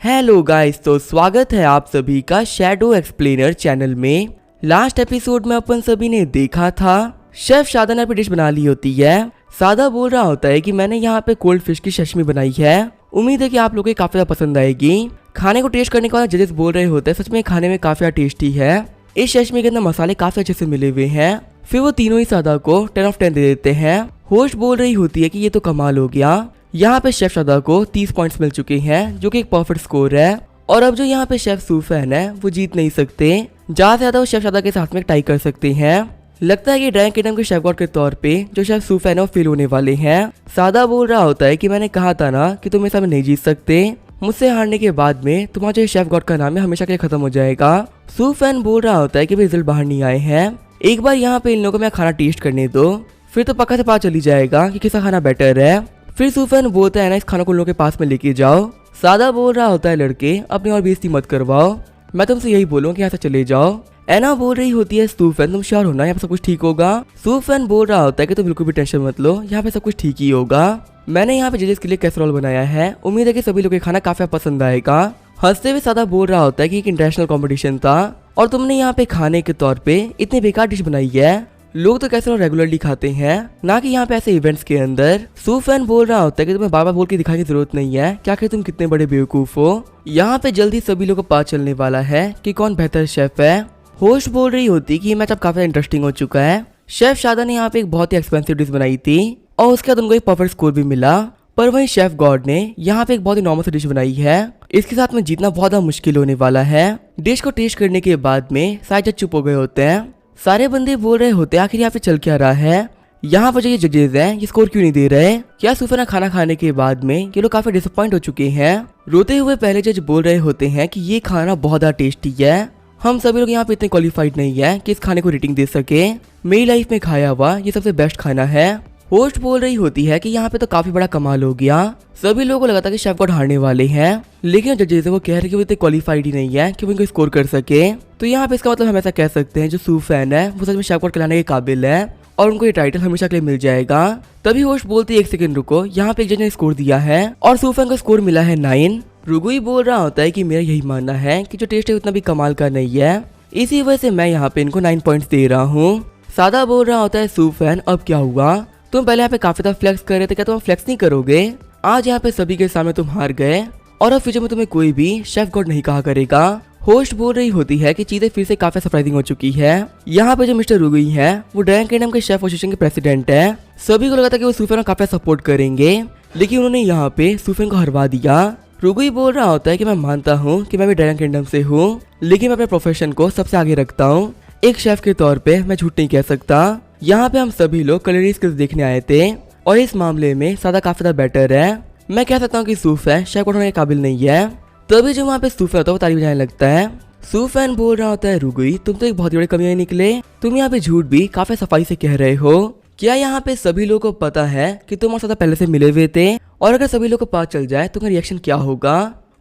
Hello guys, तो स्वागत है आप सभी का शैडो एक्सप्लेनर चैनल में। लास्ट एपिसोड में अपन सभी ने देखा था शेफ सादा ने अपनी डिश बना ली होती है। सादा बोल रहा होता है कि मैंने यहाँ पे कोल्ड फिश की चशमी बनाई है, उम्मीद है कि आप लोगों को काफी ज्यादा पसंद आएगी। खाने को टेस्ट करने के बाद जजेस बोल रहे होते हैं सच में खाने में काफी ज्यादा टेस्टी है, इस चशमी के अंदर मसाले काफी अच्छे से मिले हुए हैं। फिर वो तीनों ही सादा को 10 of 10 दे देते हैं। होस्ट बोल रही होती है कि ये तो कमाल हो गया, यहाँ पे शेफ सादा को 30 पॉइंट्स मिल चुके हैं जो कि एक परफेक्ट स्कोर है। और अब जो यहाँ पे शेफ सूफैन है वो जीत नहीं सकते, ज्यादा से ज्यादा वो शेफ सादा के साथ में टाई कर सकते हैं। लगता है कि ड्रैगन किंगडम के शेफ गॉड के तौर पे जो शेफ सूफैन है वो फेल होने वाले हैं। सादा बोल रहा होता है कि मैंने कहा था ना कि तुम मेरे सामने नहीं जीत सकते, मुझसे हारने के बाद में तुम्हारा जो शेफ गॉड का नाम है हमेशा के लिए खत्म हो जाएगा। सूफैन बोल रहा होता है कि रिजल्ट बाहर नहीं आए हैं, एक बार यहाँ पे इन लोगों को मैं खाना टेस्ट करने दो, फिर तो पक्का से पता चली जाएगा कि किसका खाना बेटर है। फिर सूफैन बोलता है ना इस खाना को लोगों के पास में लेके जाओ। सादा बोल रहा होता है लड़के अपनी और बेइज्जती मत करवाओ, मैं तुमसे यही बोलूँ कि यहाँ से चले जाओ। एना बोल रही होती है सूफैन तुम श्योर हो ना यहाँ पे सब कुछ ठीक होगा। सूफैन बोल रहा होता है कि तुम बिल्कुल भी टेंशन मत लो, यहाँ पे सब कुछ ठीक ही होगा। मैंने यहाँ पे जजेस के लिए कैसरोल बनाया है, उम्मीद है कि सभी लोगों को खाना काफी पसंद आएगा। हंसते हुए सादा बोल रहा होता है कि एक इंटरनेशनल कंपटीशन था और तुमने यहाँ पे खाने के तौर पे इतनी बेकार डिश बनाई है, लोग तो कैसरोल रेगुलरली खाते हैं ना कि यहाँ पे ऐसे इवेंट्स के अंदर। सूफैन बोल रहा होता है कि तुम्हें बार बार बोल के दिखाने की जरूरत नहीं है, क्या कि तुम कितने बड़े बेवकूफ हो। यहाँ पे जल्दी सभी लोगों को पता चलने वाला है कि कौन बेहतर शेफ है। होस्ट बोल रही होती कि ये मैच अब काफी इंटरेस्टिंग हो चुका है। शेफ सादा ने यहाँ पे एक बहुत ही एक्सपेंसिव डिश बनाई थी और उसके बाद उनको एक परफेक्ट स्कोर भी मिला, पर वही शेफ गॉड ने यहाँ पे एक बहुत ही नॉर्मल सी डिश बनाई है, इसके साथ में जीतना बहुत ज्यादा मुश्किल होने वाला है। डिश को टेस्ट करने के बाद में सारे जज चुप हो गए होते हैं, सारे बंदे बोल रहे होते हैं आखिर यहाँ पे चल क्या रहा है, यहाँ पर जो ये जजेस हैं ये स्कोर क्यों नहीं दे रहे। क्या सूफैन खाना खाने के बाद में ये लोग काफी डिसअपॉइंट हो चुके हैं। रोते हुए पहले जज बोल रहे होते हैं कि ये खाना बहुत ज्यादा टेस्टी है, हम सभी लोग यहाँ पे इतने क्वालिफाइड नहीं है कि इस खाने को रेटिंग दे सके, मेरी लाइफ में खाया हुआ ये सबसे बेस्ट खाना है। होस्ट बोल रही होती है कि यहाँ पे तो काफी बड़ा कमाल हो गया, सभी लोगों को लगा था कि शेफ गॉड हारने वाले हैं, लेकिन जजेस वो कह रहे कि वो इतने क्वालिफाइड ही नहीं है कि वो इनको स्कोर कर सके। तो यहाँ पे इसका मतलब हम ऐसा कह सकते हैं जो सूफैन है वो सच में शेफ गॉड कहलाने के काबिल है और उनको ये टाइटल हमेशा के लिए मिल जाएगा। तभी होस्ट बोलती है एक सेकंड रुको, यहाँ पे एक जज ने स्कोर दिया है और सूफैन का स्कोर मिला है 9। रुगुई बोल रहा होता है कि मेरा यही मानना है कि जो टेस्ट है उतना भी कमाल का नहीं है, इसी वजह से मैं यहाँ पे इनको 9 पॉइंट्स दे रहा हूँ। सादा बोल रहा होता है सूफैन अब क्या हुआ, तुम पहले यहाँ पे काफी ज्यादा फ्लेक्स कर रहे थे, क्या तुम फ्लेक्स नहीं करोगे? आज यहाँ पे सभी के सामने तुम हार गए और अब फ्यूचर में तुम्हें कोई भी शेफ गॉड नहीं कहा करेगा। होस्ट बोल रही होती है कि चीजें फिर से काफी सरप्राइजिंग हो चुकी है। यहाँ पे जो मिस्टर रुगुई है वो ड्रैगन किंगडम के शेफ एसोसिएशन के प्रेसिडेंट है, सभी को लगा था कि वो सूफैन को काफी सपोर्ट करेंगे, लेकिन उन्होंने यहाँ पे सूफैन को हरवा दिया। रुगुई बोल रहा होता है कि मैं मानता हूँ कि मैं भी ड्रैगन किंगडम से हूँ, लेकिन मैं अपने प्रोफेशन को सबसे आगे रखता हूँ, एक शेफ के तौर पे मैं झूठ नहीं कह सकता। यहाँ पे हम सभी लोग कलरी स्किल्स देखने आए थे और इस मामले में सादा काफी ज्यादा बेटर है, मैं कह सकता हूँ कि सूफैन शेफ गॉड होने के काबिल नहीं है। तभी जो वहाँ पे सूफैन होता है वो तारीफ बजाने लगता है। सूफैन बोल रहा होता है रुगुई तुम तो एक बहुत ही बड़ी कमी निकले, तुम यहाँ पे झूठ भी काफी सफाई से कह रहे हो, क्या यहाँ पे सभी लोगों को पता है कि तुम और सादा पहले से मिले हुए थे और अगर सभी लोगों को पता चल जाए तो रिएक्शन क्या होगा।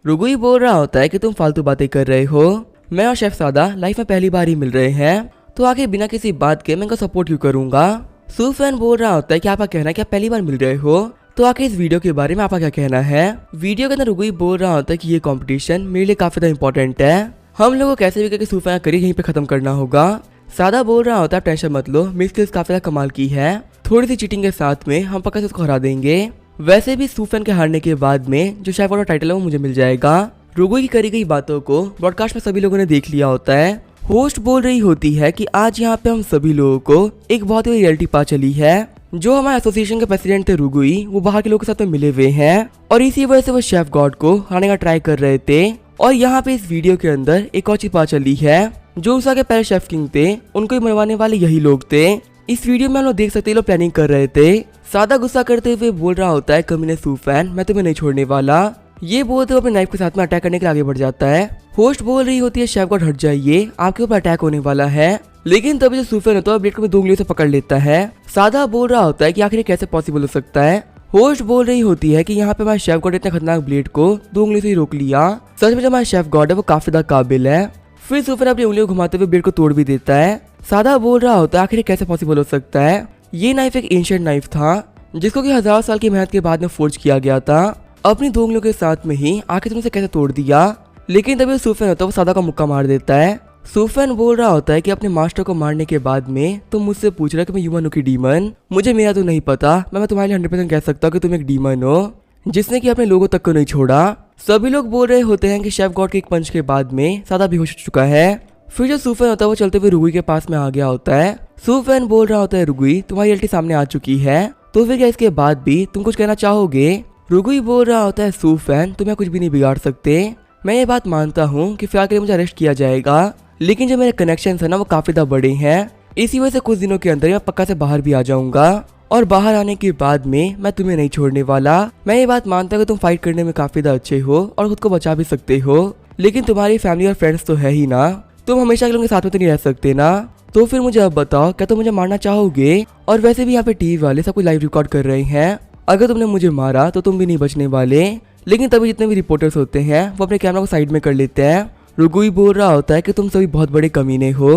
रुगुई बोल रहा होता है कि तुम फालतू बातें कर रहे हो, मैं और शेफ सादा लाइफ में पहली बार ही मिल रहे हैं, तो आगे बिना किसी बात के मैं इनको सपोर्ट क्यों करूंगा। सूफैन बोल रहा होता है कि आपका कहना है कि आप पहली बार मिल रहे हो, तो आगे इस वीडियो के बारे में आपका क्या कहना है। वीडियो के अंदर रुगुई बोल रहा होता है कि ये कंपटीशन मेरे लिए काफी ज्यादा इंपॉर्टेंट है, हम लोगों को कैसे भी करके सूफैन का करियर यहीं पे खत्म करना होगा। सादा बोल रहा होता है टेंशन मत लो, मेरी स्किल्स काफी ज्यादा कमाल की है, थोड़ी सी चीटिंग के साथ में हम पक्का से उसको हरा देंगे, वैसे भी सूफैन के हारने के बाद में जो शेफ गॉड का टाइटल है वो मुझे मिल जाएगा। रुगुई की करी गई बातों को ब्रॉडकास्ट में सभी लोगों ने देख लिया होता है। होस्ट बोल रही होती है कि आज यहाँ पे हम सभी लोगों को एक बहुत ही रियलिटी पता चली है, जो हमारे एसोसिएशन के प्रेसिडेंट थे रुगुई वो बाहर के लोगों के साथ में मिले हुए हैं और इसी वजह से वो शेफ गॉड को हराने का ट्राई कर रहे थे। और यहाँ पे इस वीडियो के अंदर एक और चीज पता चली है, जो उषा के पहले शेफ किंग थे उनको ही मरवाने वाले यही लोग थे। इस वीडियो में हम लोग देख सकते हैं लोग प्लानिंग कर रहे थे। सादा गुस्सा करते हुए बोल रहा होता है कमीने सूफैन मैं तुम्हें नहीं छोड़ने वाला, ये बोलते हुए अपने नाइफ के साथ में अटैक करने के लिए आगे बढ़ जाता है। होस्ट बोल रही होती है शेफ गॉड हट जाइए, आपके ऊपर अटैक होने वाला है, लेकिन तभी जो सूफैन होता है ब्लेड को 2 उंगलियों से पकड़ लेता है। सादा बोल रहा होता है कि आखिर कैसे पॉसिबल हो सकता है। होस्ट बोल रही होती है कि यहाँ पे हमारे शेफ गॉड इतने खतरनाक ब्लेड को 2 उंगलियों से ही रोक लिया, सच में जो हमारा शेफ गॉड है वो काफी ज्यादा काबिल है। फिर सूफैन अपनी उंगलियों को घुमाते हुए ब्लेड को तोड़ भी देता है। सादा बोल रहा होता है आखिर कैसे पॉसिबल हो सकता है, ये नाइफ एक एंशिएंट नाइफ था जिसको कि 1000 साल की मेहनत के बाद में फोर्ज किया गया था अपनी 2 उंगलियों के साथ में ही आखिर तुमने उसे कैसे तोड़ दिया। लेकिन तभी सूफेन होता है वो सादा का मुक्का मार देता है। सूफेन बोल रहा होता है कि अपने मास्टर को मारने के बाद में तुम मुझसे पूछ रहे हो कि मैं ह्यूमन हूँ कि डीमन। मुझे मेरा तो नहीं पता, मैं तुम्हारे लिए 100% कह सकता हूँ कि तुम एक डीमन हो जिसने कि अपने लोगों तक को नहीं छोड़ा। सभी लोग बोल रहे होते हैं कि शेफ गॉड के एक पंच के बाद में सादा बेहोश हो चुका है। फिर जो सूफेन होता है वो चलते हुए रुगुई के पास में आ गया होता है। सूफेन बोल रहा होता है रुगुई तुम्हारी रियलिटी सामने आ चुकी है, तो फिर क्या इसके बाद भी तुम कुछ कहना चाहोगे। रुगुई बोल रहा होता है सूफेन तुम्हें कुछ भी नहीं बिगाड़ सकते। मैं ये बात मानता हूँ कि फिलहाल के लिए मुझे अरेस्ट किया जाएगा, लेकिन जो मेरे कनेक्शन है ना वो काफी ज्यादा बड़े हैं। इसी वजह से कुछ दिनों के अंदर मैं पक्का से बाहर भी आ जाऊंगा और बाहर आने के बाद में मैं तुम्हें नहीं छोड़ने वाला। मैं ये बात मानता हूँ कि तुम फाइट करने में काफी ज्यादा अच्छे हो और खुद को बचा भी सकते हो, लेकिन तुम्हारी फैमिली और फ्रेंड्स तो है ही ना, तुम हमेशा के लोगों के साथ में तो नहीं रह सकते ना। तो फिर मुझे अब बताओ क्या तुम मुझे मारना चाहोगे। और वैसे भी यहाँ पे टीवी वाले सब कुछ लाइव रिकॉर्ड कर रहे हैं, अगर तुमने मुझे मारा तो तुम भी नहीं बचने वाले। लेकिन तभी जितने भी रिपोर्टर्स होते हैं वो अपने कैमरा को साइड में कर लेते हैं। रुगुई बोल रहा होता है कि तुम सभी बहुत बड़े कमीने हो।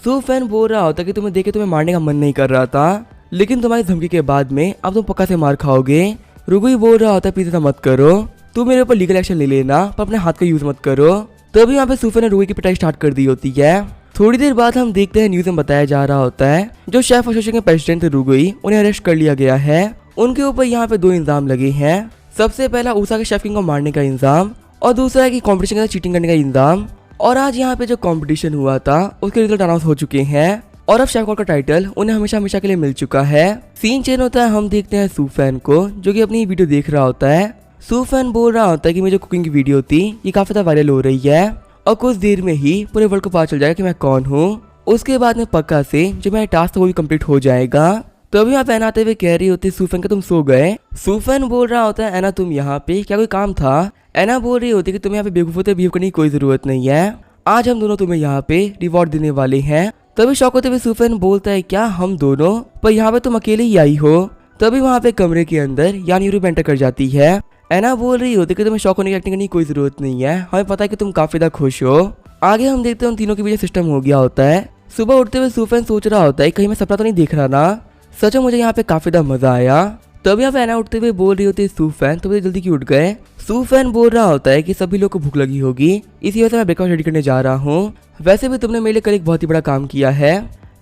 सूफेन बोल रहा होता है कि तुम्हें देख के तुम्हें मारने का मन नहीं कर रहा था, लेकिन तुम्हारी धमकी के बाद में अब तुम पक्का से मार खाओगे। रुगुई बोल रहा होता है प्लीज ऐसा मत करो, तुम मेरे ऊपर लीगल एक्शन ले लेना पर अपने हाथ का यूज मत करो। तभी यहाँ पे सूफेन ने रुगुई की पिटाई स्टार्ट कर दी होती है। थोड़ी देर बाद हम देखते हैं न्यूज में बताया जा रहा होता है जो शेफ एसोसिएशन के प्रेसिडेंट थे रुगुई, उन्हें अरेस्ट कर लिया गया है। उनके ऊपर यहाँ पे 2 इल्जाम लगे हैं। सबसे पहला ऊसा के शेफ किंग को मारने का इल्जाम और दूसरा है कि कंपटीशन के साथ चीटिंग करने का इल्जाम। और आज यहाँ पे जो कंपटीशन हुआ था उसके रिजल्ट अनाउंस हो चुके हैं और अब शेफ गॉड का टाइटल उन्हें हमेशा हमेशा के लिए मिल चुका है। सीन चेंज होता है, हम देखते हैं सूफेन को जो कि अपनी वीडियो देख रहा होता है। सूफेन बोल रहा होता है कि मेरी जो कुकिंग की वीडियो थी ये काफी ज्यादा वायरल हो रही है और कुछ देर में ही पूरे वर्ल्ड को पता चल जाएगा कि मैं कौन हूँ। उसके बाद में पक्का से जो मेरा टास्क था वो भी कंप्लीट हो जाएगा। तो अभी यहाँ पे आते हुए कह रही होती सूफेन कि तुम सो गए। सूफेन बोल रहा होता है एना तुम यहाँ पे क्या कोई काम था। एना बोल रही होती कि तुम्हें यहाँ पे बेवकूफों से बिहेव करने की कोई जरूरत नहीं है, आज हम दोनों तुम्हें यहाँ पे रिवॉर्ड देने वाले हैं। तभी शौक होते हुए सूफेन बोलता है क्या हम दोनों, पर यहाँ पे तुम अकेले ही आई हो। तभी वहाँ पे कमरे के अंदर यानी यूरोप एंटर कर जाती है। एना बोल रही होती कि तुम्हें शौक होने की एक्टिंग करने की कोई जरूरत नहीं है, हमें पता है कि तुम काफी ज्यादा खुश हो। आगे हम देखते हैं उन तीनों के बीच सिस्टम हो गया होता है। सुबह उठते हुए सूफेन सोच रहा होता है कहीं मैं सपना तो नहीं देख रहा ना। सच में मुझे यहाँ पे काफी ज्यादा मजा आया। तभी यहाँ पे एना उठते हुए बोल रही होती है सूफेन तो जल्दी क्यों उठ गए। सूफेन बोल रहा होता है कि सभी लोग को भूख लगी होगी, इसी वजह से मैं ब्रेकफास्ट रेडी करने जा रहा हूँ। वैसे भी तुमने मेरे लिए कल एक बहुत ही बड़ा काम किया है।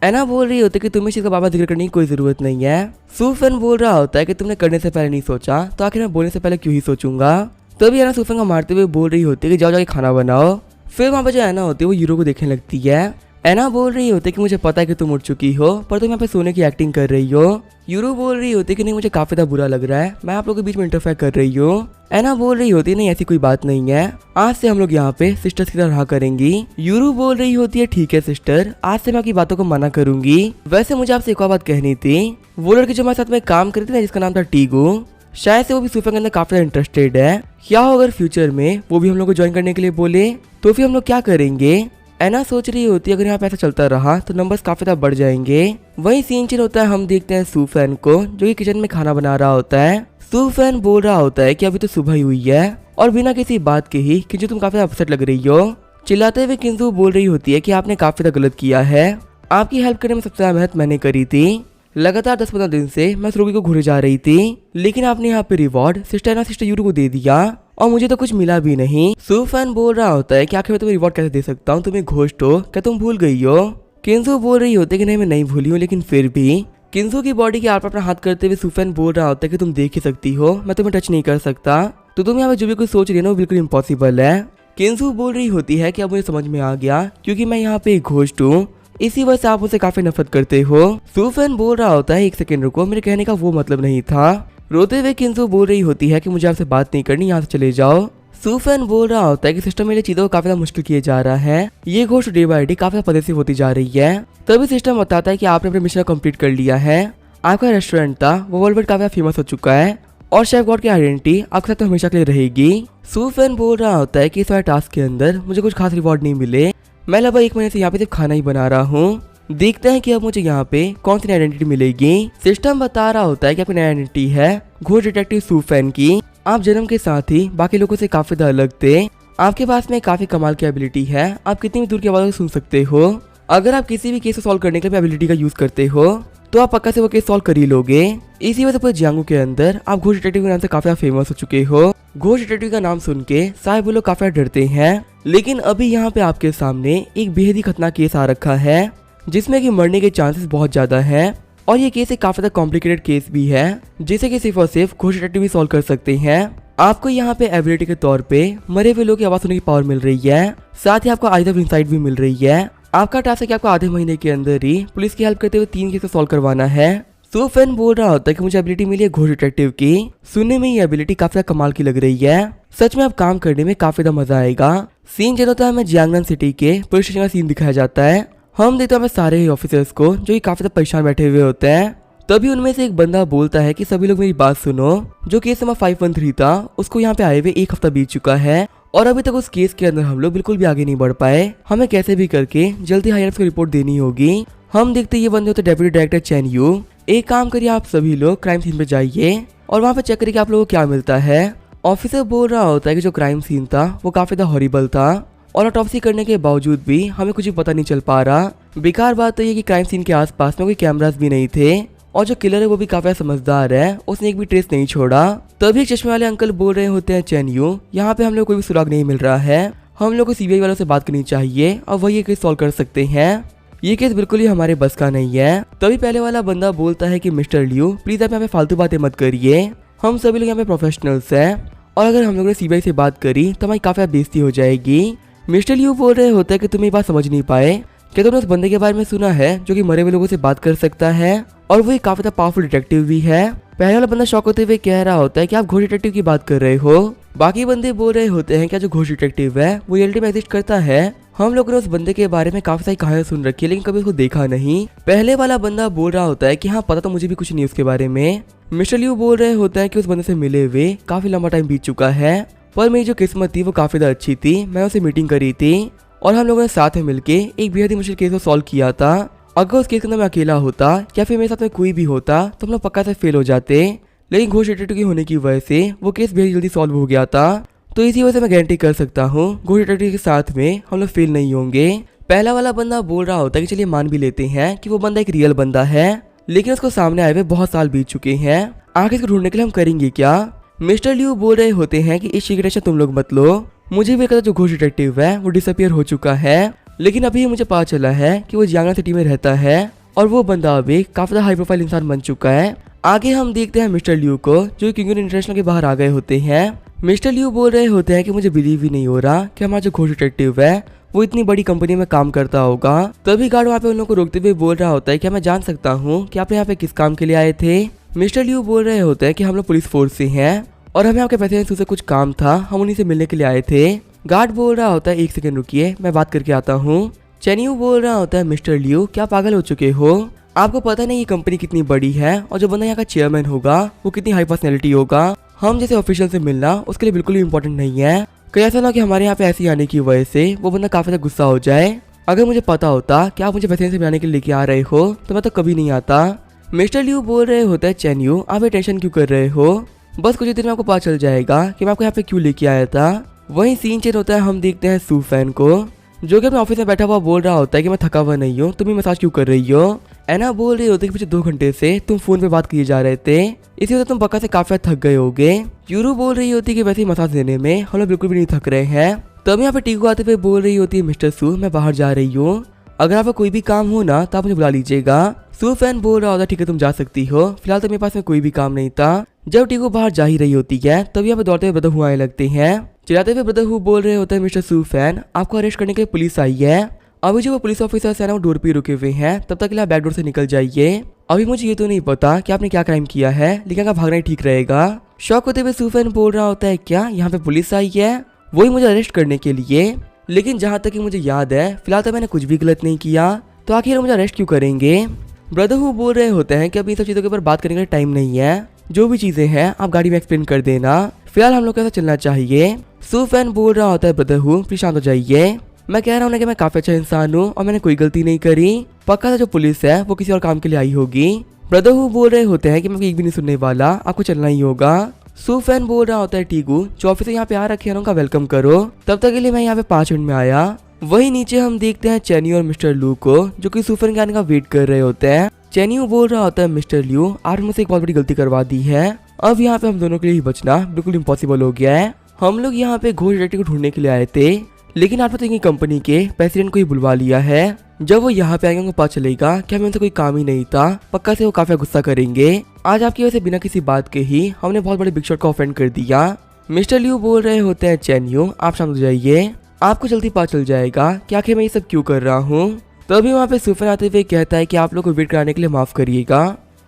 एना बोल रही होती है कि तुम्हें इस चीज का बाबा जिक्र करने की कोई जरूरत नहीं है। सूफेन बोल रहा होता है कि तुमने करने से पहले नहीं सोचा तो आखिर मैं बोलने से पहले क्यों ही सोचूंगा। तभी एना सूफेन को मारते हुए बोल रही होती है कि जाओ जाके खाना बनाओ। फिर वहाँ पर जो एना होती है वो यूरो को देखने लगती है। एना बोल रही होती है कि मुझे पता है कि तुम उठ चुकी हो पर तुम यहाँ पे सोने की एक्टिंग कर रही हो। यूरो बोल रही होती है कि नहीं मुझे काफी ज्यादा बुरा लग रहा है, मैं आप लोगों के बीच में इंटरफेयर कर रही हूँ। एना बोल रही होती है नहीं ऐसी कोई बात नहीं है, आज से हम लोग यहाँ पे सिस्टर्स की तरह रहा करेंगी। यूरो बोल रही होती है ठीक है सिस्टर, आज से मैं आपकी बातों को मना करूंगी। वैसे मुझे आपसे एक और बात कहनी थी, वो लड़की जो हमारे साथ में काम करती थी ना जिसका नाम था टीगू, शायद से वो भी सूफेन के अंदर काफी ज्यादा इंटरेस्टेड है। क्या हो अगर फ्यूचर में वो भी हम लोग को ज्वाइन करने के लिए बोले तो फिर हम लोग क्या करेंगे। एना सोच रही होती है अगर यहाँ पे ऐसा चलता रहा तो नंबर्स काफी ज्यादा बढ़ जाएंगे। वहीं सीन चेंज होता है, हम देखते हैं सूफेन को जो कि किचन में खाना बना रहा होता है। सूफेन बोल रहा होता है कि अभी तो सुबह ही हुई है और बिना किसी बात के ही किंजू तुम काफी ज्यादा अपसेट लग रही हो। चिल्लाते हुए किंजू बोल रही होती है कि आपने काफी ज्यादा गलत किया है, आपकी हेल्प करने में सबसे ज्यादा मेहनत मैंने करी थी। लगातार 10-15 दिन से मैं रुगुई को घूरे जा रही थी, लेकिन आपने यहाँ पे रिवॉर्ड सिस्टर यूरो को दे दिया और मुझे तो कुछ मिला भी नहीं। सूफेन बोल रहा होता है कि आखिर मैं तुम्हें रिवॉर्ड कैसे दे सकता हूँ, तुम्हें घोस्ट हो क्या तुम भूल गई हो। किंजू बोल रही होती है कि नहीं मैं नहीं भूली हूँ, लेकिन फिर भी किंजू की बॉडी के आर पर अपना हाथ करते हुए सूफेन बोल रहा होता है कि तुम देख ही सकती हो मैं तुम्हें टच नहीं कर सकता, तो तुम यहाँ पे जो भी कुछ सोच रही हो ना वो बिल्कुल इम्पॉसिबल है। किंजू बोल रही होती है कि अब मुझे समझ में आ गया क्योंकि मैं यहाँ पे एक घोस्ट हूँ, इसी वजह से आप मुझसे काफी नफरत करते हो। सूफेन बोल रहा होता है एक सेकंड रुको, मेरे कहने का वो मतलब नहीं था। रोते हुए किंजू बोल रही होती है कि मुझे आपसे बात नहीं करनी, यहाँ से चले जाओ। सूफेन बोल रहा होता है कि सिस्टम मेरे चीजों को काफी ज्यादा मुश्किल किए जा रहा है, ये घोस्ट डे बाय डे काफी ज्यादा पॉजिटिव होती जा रही है। तभी सिस्टम बताता है कि आपने अपने मिशन कंप्लीट कर लिया है, आपका रेस्टोरेंट था वो वर्ल्ड वाइड काफी फेमस हो चुका है और शेफ गॉड की आइडेंटिटी आपके साथ हमेशा के लिए रहेगी। सूफेन बोल रहा होता है कि इस वाले टास्क के अंदर मुझे कुछ खास रिवॉर्ड नहीं मिले, मैं लगभग 1 महीने से यहाँ पे सिर्फ खाना ही बना रहा हूँ, देखते हैं कि अब मुझे यहाँ पे कौन सी आइडेंटिटी मिलेगी। सिस्टम बता रहा होता है कि आपकी नई आइडेंटिटी है घोस्ट डिटेक्टिव सूफेन की, आप जन्म के साथ ही बाकी लोगों से काफी ज्यादा अलग थे, आपके पास में काफी कमाल की एबिलिटी है, आप कितनी भी दूर की आवाज सुन सकते हो, अगर आप किसी भी केस को सॉल्व करने के लिए एबिलिटी का यूज करते हो तो आप पक्का से वो केस सॉल्व कर ही लोगे। इसी वजह से पूरे जियांगू के अंदर आप घोष डिटेक्टिव के नाम से काफी फेमस हो चुके हो। घोष डिटेक्टिव का नाम सुन के सारे वो लोग काफी डरते हैं। लेकिन अभी यहाँ पे आपके सामने एक बेहद ही खतरनाक केस आ रखा है जिसमें कि मरने के चांसेस बहुत ज्यादा है और ये केस एक काफी कॉम्प्लिकेटेड केस भी है जिसे कि सिर्फ और सिर्फ घोष डिटेक्टिव ही सॉल्व कर सकते हैं। आपको यहाँ पे एबिलिटी के तौर पे मरे हुए लोग की आवाज सुनने की पावर मिल रही है, साथ ही आपको आइज ऑफ इनसाइट भी मिल रही है। आपका टास्क है कि आपको आधे महीने के अंदर ही पुलिस की हेल्प करते हुए 3 केस को सॉल्व करवाना है। सो फैन बोल रहा होता है कि मुझे एबिलिटी मिली है घोष डिटेक्टिव की। सुनने में ये एबिलिटी काफी कमाल की लग रही है, सच में अब काम करने में काफी मजा आएगा। सीन जो होता है हमें जियांगनान सिटी के पुलिस स्टेशन का सीन दिखाया जाता है। हम देखते हैं सारे ही ऑफिसर्स को जो कि काफी परेशान बैठे हुए होते हैं। तभी उनमें से एक बंदा बोलता है कि सभी लोग मेरी बात सुनो, जो केस नंबर 513 था उसको यहाँ पे आए हुए 1 हफ्ता बीत चुका है और अभी तक उस केस के अंदर हम लोग बिल्कुल भी आगे नहीं बढ़ पाए। हमें कैसे भी करके जल्दी हायर को रिपोर्ट देनी होगी। हम देखते ये बंदे होते डेप्यूटी डायरेक्टर चैन यू। एक काम करिए, आप सभी लोग क्राइम सीन पे जाइए और वहाँ पे चेक करिए कि आप लोगों को क्या मिलता है। ऑफिसर बोल रहा होता है कि जो क्राइम सीन था वो काफी हॉरिबल था और ऑटोप्सी करने के बावजूद भी हमें कुछ भी पता नहीं चल पा रहा। बेकार बात तो ये कि क्राइम सीन के आसपास में कोई कैमरास भी नहीं थे और जो किलर है वो भी काफी समझदार है, उसने एक भी ट्रेस नहीं छोड़ा। तभी एक चश्मे वाले अंकल बोल रहे होते हैं चैन यू, यहाँ पे हम लोग कोई भी सुराग नहीं मिल रहा है, हम लोग को सीबीआई वालों से बात करनी चाहिए और वही ये केस सॉल्व कर सकते हैं। ये केस बिल्कुल ही हमारे बस का नहीं है। तभी पहले वाला बंदा बोलता है कि मिस्टर लियू प्लीज आप यहाँ पे फालतू बातें मत करिए, हम सभी लोग यहाँ पे प्रोफेशनल्स हैं और अगर हम लोगों ने सीबीआई से बात करी तो हमारी काफी बेइज्जती हो जाएगी। मिस्टर लियू बोल रहे होते हैं कि तुम ये बात समझ नहीं पाए, क्या तुमने उस बंदे के बारे में सुना है जो कि मरे हुए लोगों से बात कर सकता है और वो काफी पावरफुल डिटेक्टिव भी है। पहले वाला बंदा शॉक होते हुए कह रहा होता है कि आप घोष डिटेक्टिव की बात कर रहे हो। बाकी बंदे बोल रहे होते हैं क्या जो घोष डिटेक्टिव है वो रियलिटी में एग्जिस्ट करता है। हम लोगों ने उस बंदे के बारे में काफी सारी कहानियां सुन रखी है लेकिन कभी उसको देखा नहीं। पहले वाला बंदा बोल रहा होता है कि हाँ पता तो मुझे भी कुछ नहीं उसके बारे में। मिस्टर लियू बोल रहे होता है कि उस बंदे से मिले हुए काफी लंबा टाइम बीत चुका है पर मेरी जो किस्मत थी वो काफी ज्यादा अच्छी थी। मैं उसे मीटिंग करी थी और हम लोगों ने साथ में मिलके एक बेहद ही मुश्किल केस को सॉल्व किया था। अगर उस केस के अंदर मैं अकेला होता या फिर मेरे साथ में कोई भी होता तो हम लोग पक्का से फेल हो जाते, लेकिन घोष डिटेक्टिव की होने की वजह से वो केस बेहद जल्दी सॉल्व हो गया था। तो इसी वजह से मैं गारंटी कर सकता हूँ घोष डिटेक्टिव के साथ में हम लोग फेल नहीं होंगे। पहला वाला बंदा बोल रहा होता है कि चलिए मान भी लेते हैं कि वो बंदा एक रियल बंदा है, लेकिन उसको सामने आए हुए बहुत साल बीत चुके हैं, आखिर इसको ढूंढने के लिए हम करेंगे क्या। मिस्टर लियू बोल रहे होते हैं कि इस सीक्रेट तुम लोग मत लो, मुझे भी पता जो घोष डिटेक्टिव है वो डिसअपियर हो चुका है, लेकिन अभी मुझे पता चला है कि वो जियांगनान सिटी में रहता है और वो बंदा अभी काफी हाई प्रोफाइल इंसान बन चुका है। आगे हम देखते हैं मिस्टर लियू को जो किंग इंटरनेशनल के बाहर आ गए होते हैं। मिस्टर लियू बोल रहे होते हैं कि मुझे बिलीव ही नहीं हो रहा कि हमारा जो घोष डिटेक्टिव है वो इतनी बड़ी कंपनी में काम करता होगा। तभी गार्ड वहाँ पे उन लोगों को रोकते हुए बोल रहा होता है क्या मैं जान सकता हूँ कि आप यहाँ पे किस काम के लिए आए थे। मिस्टर लियू बोल रहे होते हैं कि हम लोग पुलिस फोर्स से हैं और हमें आपके पैसे से कुछ काम था, हम उन्हीं से मिलने के लिए आए थे। गार्ड बोल रहा होता है 1 सेकंड रुकिए मैं बात करके आता हूँ। चैनियू बोल रहा होता है मिस्टर लियू क्या पागल हो चुके हो, आपको पता नहीं ये कंपनी कितनी बड़ी है और जो बंदा यहाँ का चेयरमैन होगा वो कितनी हाई पर्सनैलिटी होगा, हम जैसे ऑफिशियल से मिलना उसके लिए बिल्कुल भी इम्पोर्टेंट नहीं है। कहीं ऐसा ना कि हमारे यहाँ पे ऐसे आने की वजह से वो बंदा काफी ज्यादा गुस्सा हो जाए। अगर मुझे पता होता कि आप मुझे पैसे से मिलाने के लिए लेके आ रहे हो तो मैं तो कभी नहीं आता। मिस्टर लियू बोल रहे होता है चैनियू आप ये टेंशन क्यों कर रहे हो, बस कुछ दिन में आपको पता चल जाएगा कि मैं आपको यहाँ पे क्यों लेके आया था। वही सीन चेंज होता है, हम देखते हैं सू फैन को जो कि अपने ऑफिस में बैठा हुआ बोल रहा होता है कि मैं थका हुआ नहीं हूँ, तुम ही मसाज क्यों कर रही हो। एना बोल रही होती है कि पिछले 2 घंटे से तुम फोन पे बात किए जा रहे थे, इसी वजह तुम पक्का से काफी थक गए होगे। यूरू बोल रही होती है कि वैसे ही मसाज देने में हम लोग बिल्कुल भी नहीं थक रहे हैं। तब यहाँ पे टीकू आते हुए बोल रही होती है मिस्टर सू मैं बाहर जा रही हूँ, अगर आपको कोई भी काम हो ना तो आप मुझे बुला लीजिएगा। सू फैन बोल रहा होता ठीक है तुम जा सकती हो, फिलहाल तो मेरे पास में कोई भी काम नहीं था। जब टीकू बाहर जा ही रही होती है तब यहाँ पे दौड़ते हुए ब्रदर हु आने लगते हैं। चिल्लाते हुए ब्रदर हु बोल रहे होते हैं मिस्टर सू फैन आपको अरेस्ट करने के लिए पुलिस आई है। अभी जो वो पुलिस ऑफिसर्स है ना वो डोर पे रुके हुए हैं, तब तक के लिए बैक डोर से निकल जाइए। अभी मुझे ये तो नहीं पता कि आपने क्या क्राइम किया है, लेकिन अगर भागना ही ठीक रहेगा। शॉक होते हुए सू फैन बोल रहा होता है क्या यहाँ पे पुलिस आई है, वही मुझे अरेस्ट करने के लिए, लेकिन जहाँ तक कि मुझे याद है फिलहाल तो मैंने कुछ भी गलत नहीं किया, तो आखिर मुझे अरेस्ट क्यों करेंगे। ब्रदर हु बोल रहे होते हैं कि अभी इन सब चीजों के ऊपर बात करने का टाइम नहीं है, जो भी चीजें हैं आप गाड़ी में एक्सप्लेन कर देना, फिलहाल हम लोग कैसा चलना चाहिए। सू फैन बोल रहा होता है ब्रदर हु प्लीज शांत हो जाइए, मैं कह रहा हूँ कि मैं काफी अच्छा इंसान हूँ और मैंने कोई गलती नहीं करी, पक्का जो पुलिस है वो किसी और काम के लिए आई होगी। ब्रदर हु बोल रहे होते हैं कि मैं एक भी नहीं सुनने वाला, आपको चलना ही होगा। सू फैन बोल रहा होता है टीकू जो ऑफिस से यहाँ पे आ रखे हैं उनका वेलकम करो, तब तक के लिए मैं यहाँ पे 5 मिनट में आया। वही नीचे हम देखते हैं चैनी और मिस्टर लू को जो कि सू फैन के आने का वेट कर रहे होते हैं। चेन्यू बोल रहा होता है मिस्टर लियू आपने मुझसे एक बहुत बड़ी गलती करवा दी है। अब यहाँ पे हम दोनों के लिए बचना बिल्कुल इम्पॉसिबल हो गया है। हम लोग यहाँ पे घोष डिटेक्टिव को ढूंढने के लिए आए थे, लेकिन आपने तो इनकी कंपनी के प्रेसिडेंट को ही बुलवा लिया है। जब वो यहाँ पे आएंगे उनको पता चलेगा कि हमें उनसे कोई काम ही नहीं था, पक्का से वो काफी गुस्सा करेंगे। आज आपकी वजह से बिना किसी बात के ही हमने बहुत बड़े बिग शॉट को ऑफेंड कर दिया। मिस्टर लियू बोल रहे होते हैं चेन्यू आप शांत हो जाइए, आपको जल्दी पता चल जाएगा कि आखिर मैं ये सब क्यों कर रहा हूँ। तभी वहाँ पे सूफन आते हुए कहता है कि आप लोग को वेट कराने के लिए माफ करिएगा।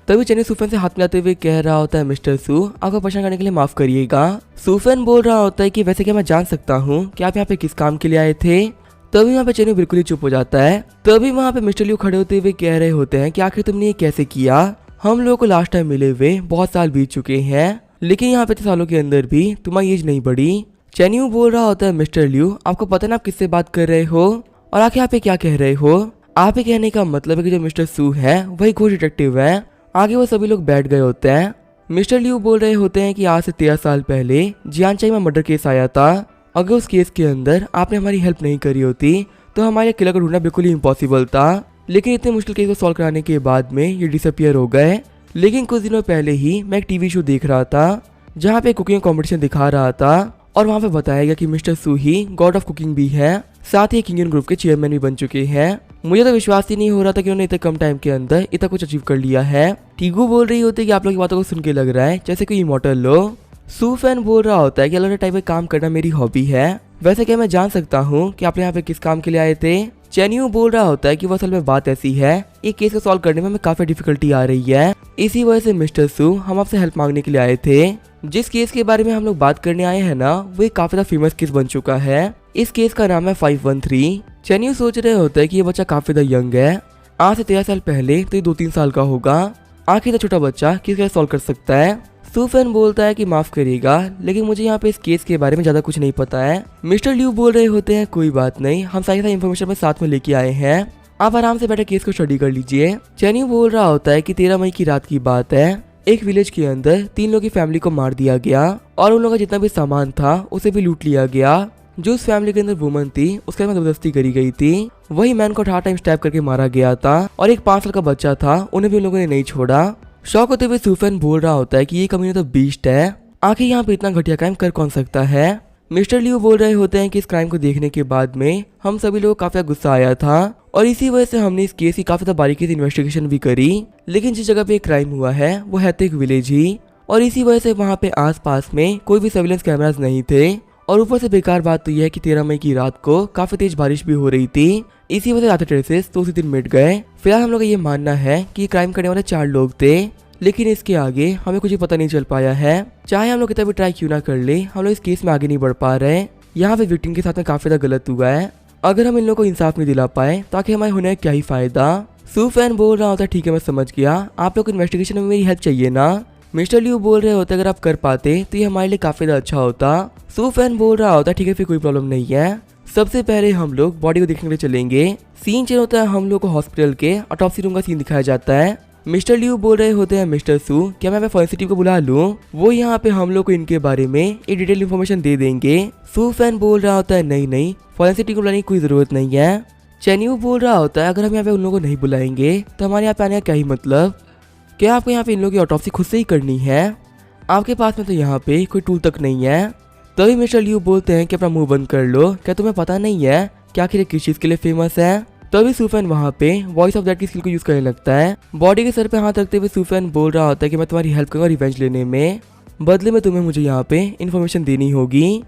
तभी चेन्यू सूफन से हाथ मिलाते हुए कह रहा होता है मिस्टर सू आपको परेशान करने के लिए माफ करिएगा। सूफन बोल रहा होता है कि वैसे क्या मैं जान सकता हूँ कि आप यहाँ पे किस काम के लिए आए थे। तभी वहाँ पे चेन्यू बिल्कुल ही चुप हो जाता है। तभी वहाँ पे मिस्टर लियू खड़े होते हुए कह रहे होते हैं कि आखिर तुमने ये कैसे किया। हम लोगों को लास्ट टाइम मिले हुए बहुत साल बीत चुके हैं, लेकिन यहाँ पे 3 सालों के अंदर भी तुम्हारी एज नहीं बढ़ी। चेन्यू बोल रहा होता है मिस्टर लियू आपको पता ना आप किससे बात कर रहे हो और आखिर यहाँ पे क्या कह रहे हो। आप ही कहने का मतलब है कि जो मिस्टर सू है वही घोष डिटेक्टिव है। आगे वो सभी लोग बैठ गए होते हैं। मिस्टर लियू बोल रहे होते हैं कि आज से 13 साल पहले जियानचाई में मर्डर केस आया था। अगर उस केस के अंदर आपने हमारी हेल्प नहीं करी होती तो हमारे किलर को ढूंढना बिल्कुल ही इम्पॉसिबल था, लेकिन इतने मुश्किल केस को सॉल्व कराने के बाद में ये डिसअपियर हो गए। लेकिन कुछ दिनों पहले ही मैं एक टीवी शो देख रहा था जहाँ पे कुकिंग कॉम्पिटिशन दिखा रहा था और वहाँ पे बताया गया कि मिस्टर सू ही गॉड ऑफ कुकिंग भी है, साथ ही किंगन ग्रुप के चेयरमैन भी बन चुके हैं। मुझे तो विश्वास ही नहीं हो रहा था कि उन्होंने इतने कम टाइम के अंदर इतना कुछ अचीव कर लिया है। टीगू बोल रही होती है कि आप लोग की बातों को सुन के लग रहा है जैसे कोई इमॉर्टल लो। सू फैन बोल रहा होता है कि अलग टाइप का काम करना मेरी हॉबी है। वैसे क्या मैं जान सकता हूँ कि आप यहाँ पे किस काम के लिए आए थे। चेन्यू बोल रहा होता है कि वो असल में बात ऐसी है, एक केस को सॉल्व करने में हमें काफी डिफिकल्टी आ रही है, इसी वजह से मिस्टर सू हम आपसे हेल्प मांगने के लिए आए थे। जिस केस के बारे में हम लोग बात करने आए हैं ना वो एक काफी ज्यादा फेमस केस बन चुका है। इस केस का नाम है 513। चेन्यू सोच रहे होता है कि ये बच्चा काफी ज्यादा यंग है, आज से 13 साल पहले तो ये 2-3 साल का होगा। आखिर तो छोटा बच्चा किस कैसे सॉल्व कर सकता है। सूफेन बोलता है कि माफ करिएगा लेकिन मुझे यहाँ पे इस केस के बारे में ज्यादा कुछ नहीं पता है। मिस्टर लियू बोल रहे होते हैं कोई बात नहीं, हम सारी इन्फॉर्मेशन में साथ में लेके आए हैं, आप आराम से बैठे केस को स्टडी कर लीजिए। चेन्यू बोल रहा होता है कि 13 मई की रात की बात है, एक विलेज के अंदर 3 लोगों की फैमिली को मार दिया गया और उन लोगों का जितना भी सामान था उसे भी लूट लिया गया। जो उस फैमिली के अंदर वुमन थी उसके साथ जबरदस्ती करी गई थी, वही मैन को 18 टाइम स्टैब करके मारा गया था और एक 5 साल का बच्चा था, उन्हें भी उन लोगों ने नहीं छोड़ा। शौक होते हुए सूफेन बोल रहा होता है कि ये कम्युनिटी तो बीस्ट है, आखिर यहाँ पे इतना घटिया क्राइम कर कौन सकता है। मिस्टर लियू बोल रहे होते हैं कि इस क्राइम को देखने के बाद में हम सभी लोग काफी गुस्सा आया था और इसी वजह से हमने इस केस की काफी ज्यादा बारीकी से इन्वेस्टिगेशन भी करी। लेकिन जिस जगह पे क्राइम हुआ है वो है तो एक विलेज ही और इसी वजह से वहाँ पे आसपास में कोई भी सर्विलेंस कैमरास नहीं थे और ऊपर से बेकार बात तो यह है कि 13 मई की रात को काफी तेज बारिश भी हो रही थी, इसी वजह से आधे ट्रेसेस तो उसी दिन मिट गए। फिलहाल हम लोग का ये मानना है कि क्राइम करने वाले 4 लोग थे, लेकिन इसके आगे हमें कुछ भी पता नहीं चल पाया है। चाहे हम लोग कितना भी ट्राई क्यों ना कर ले, हम लोग इस केस में आगे नहीं बढ़ पा रहे। यहाँ पे विक्टिम के साथ में काफी ज्यादा गलत हुआ है, अगर हम इन लोगों को इंसाफ नहीं दिला पाए ताकि हमारे होने क्या ही फायदा। सूफैन बोल रहा होता है ठीक है मैं समझ गया, आप लोग इन्वेस्टिगेशन में मेरी हेल्प चाहिए ना। मिस्टर लियू बोल रहे होते अगर आप कर पाते तो ये हमारे लिए काफी ज्यादा अच्छा होता। सूफैन बोल रहा होता ठीक है फिर कोई प्रॉब्लम नहीं है, सबसे पहले हम लोग बॉडी को देखने के लिए चलेंगे। सीन चेंज होता है, हम लोग को हॉस्पिटल के ऑटोप्सी रूम का सीन दिखाया जाता है। मिस्टर लियू बोल रहे होते हैं मिस्टर सू क्या मैं फॉरेंसिक टीम को बुला लूं, वो यहाँ पे हम लोग को इनके बारे में एक डिटेल इन्फॉर्मेशन दे देंगे। सूफैन बोल रहा होता है नहीं नहीं फॉरेंसिक टीम को बुलाने की कोई जरूरत नहीं है। चेन्यू बोल रहा होता है अगर हम यहाँ पे उन लोगों को नहीं बुलाएंगे तो हमारे यहाँ पे आने का क्या ही मतलब, क्या आपको यहाँ पे इन लोगों की ऑटोप्सी खुद से ही करनी है, आपके पास में तो यहाँ पे कोई टूल तक नहीं है। तभी मिस्टर लियू बोलते हैं कि अपना मुंह बंद कर लो, क्या तुम्हें पता नहीं है क्या आखिर किस चीज के लिए फेमस है। तभी सूफैन वहाँ पे वॉइस ऑफ दैट की स्किल को यूज करने लगता है। बॉडी के सर पे हाथ रखते हुए सूफैन बोल रहा होता है कि मैं तुम्हारी हेल्प करूंगा रिवेंज लेने में, बदले में तुम्हें मुझे यहाँ पे इन्फॉर्मेशन देनी होगी,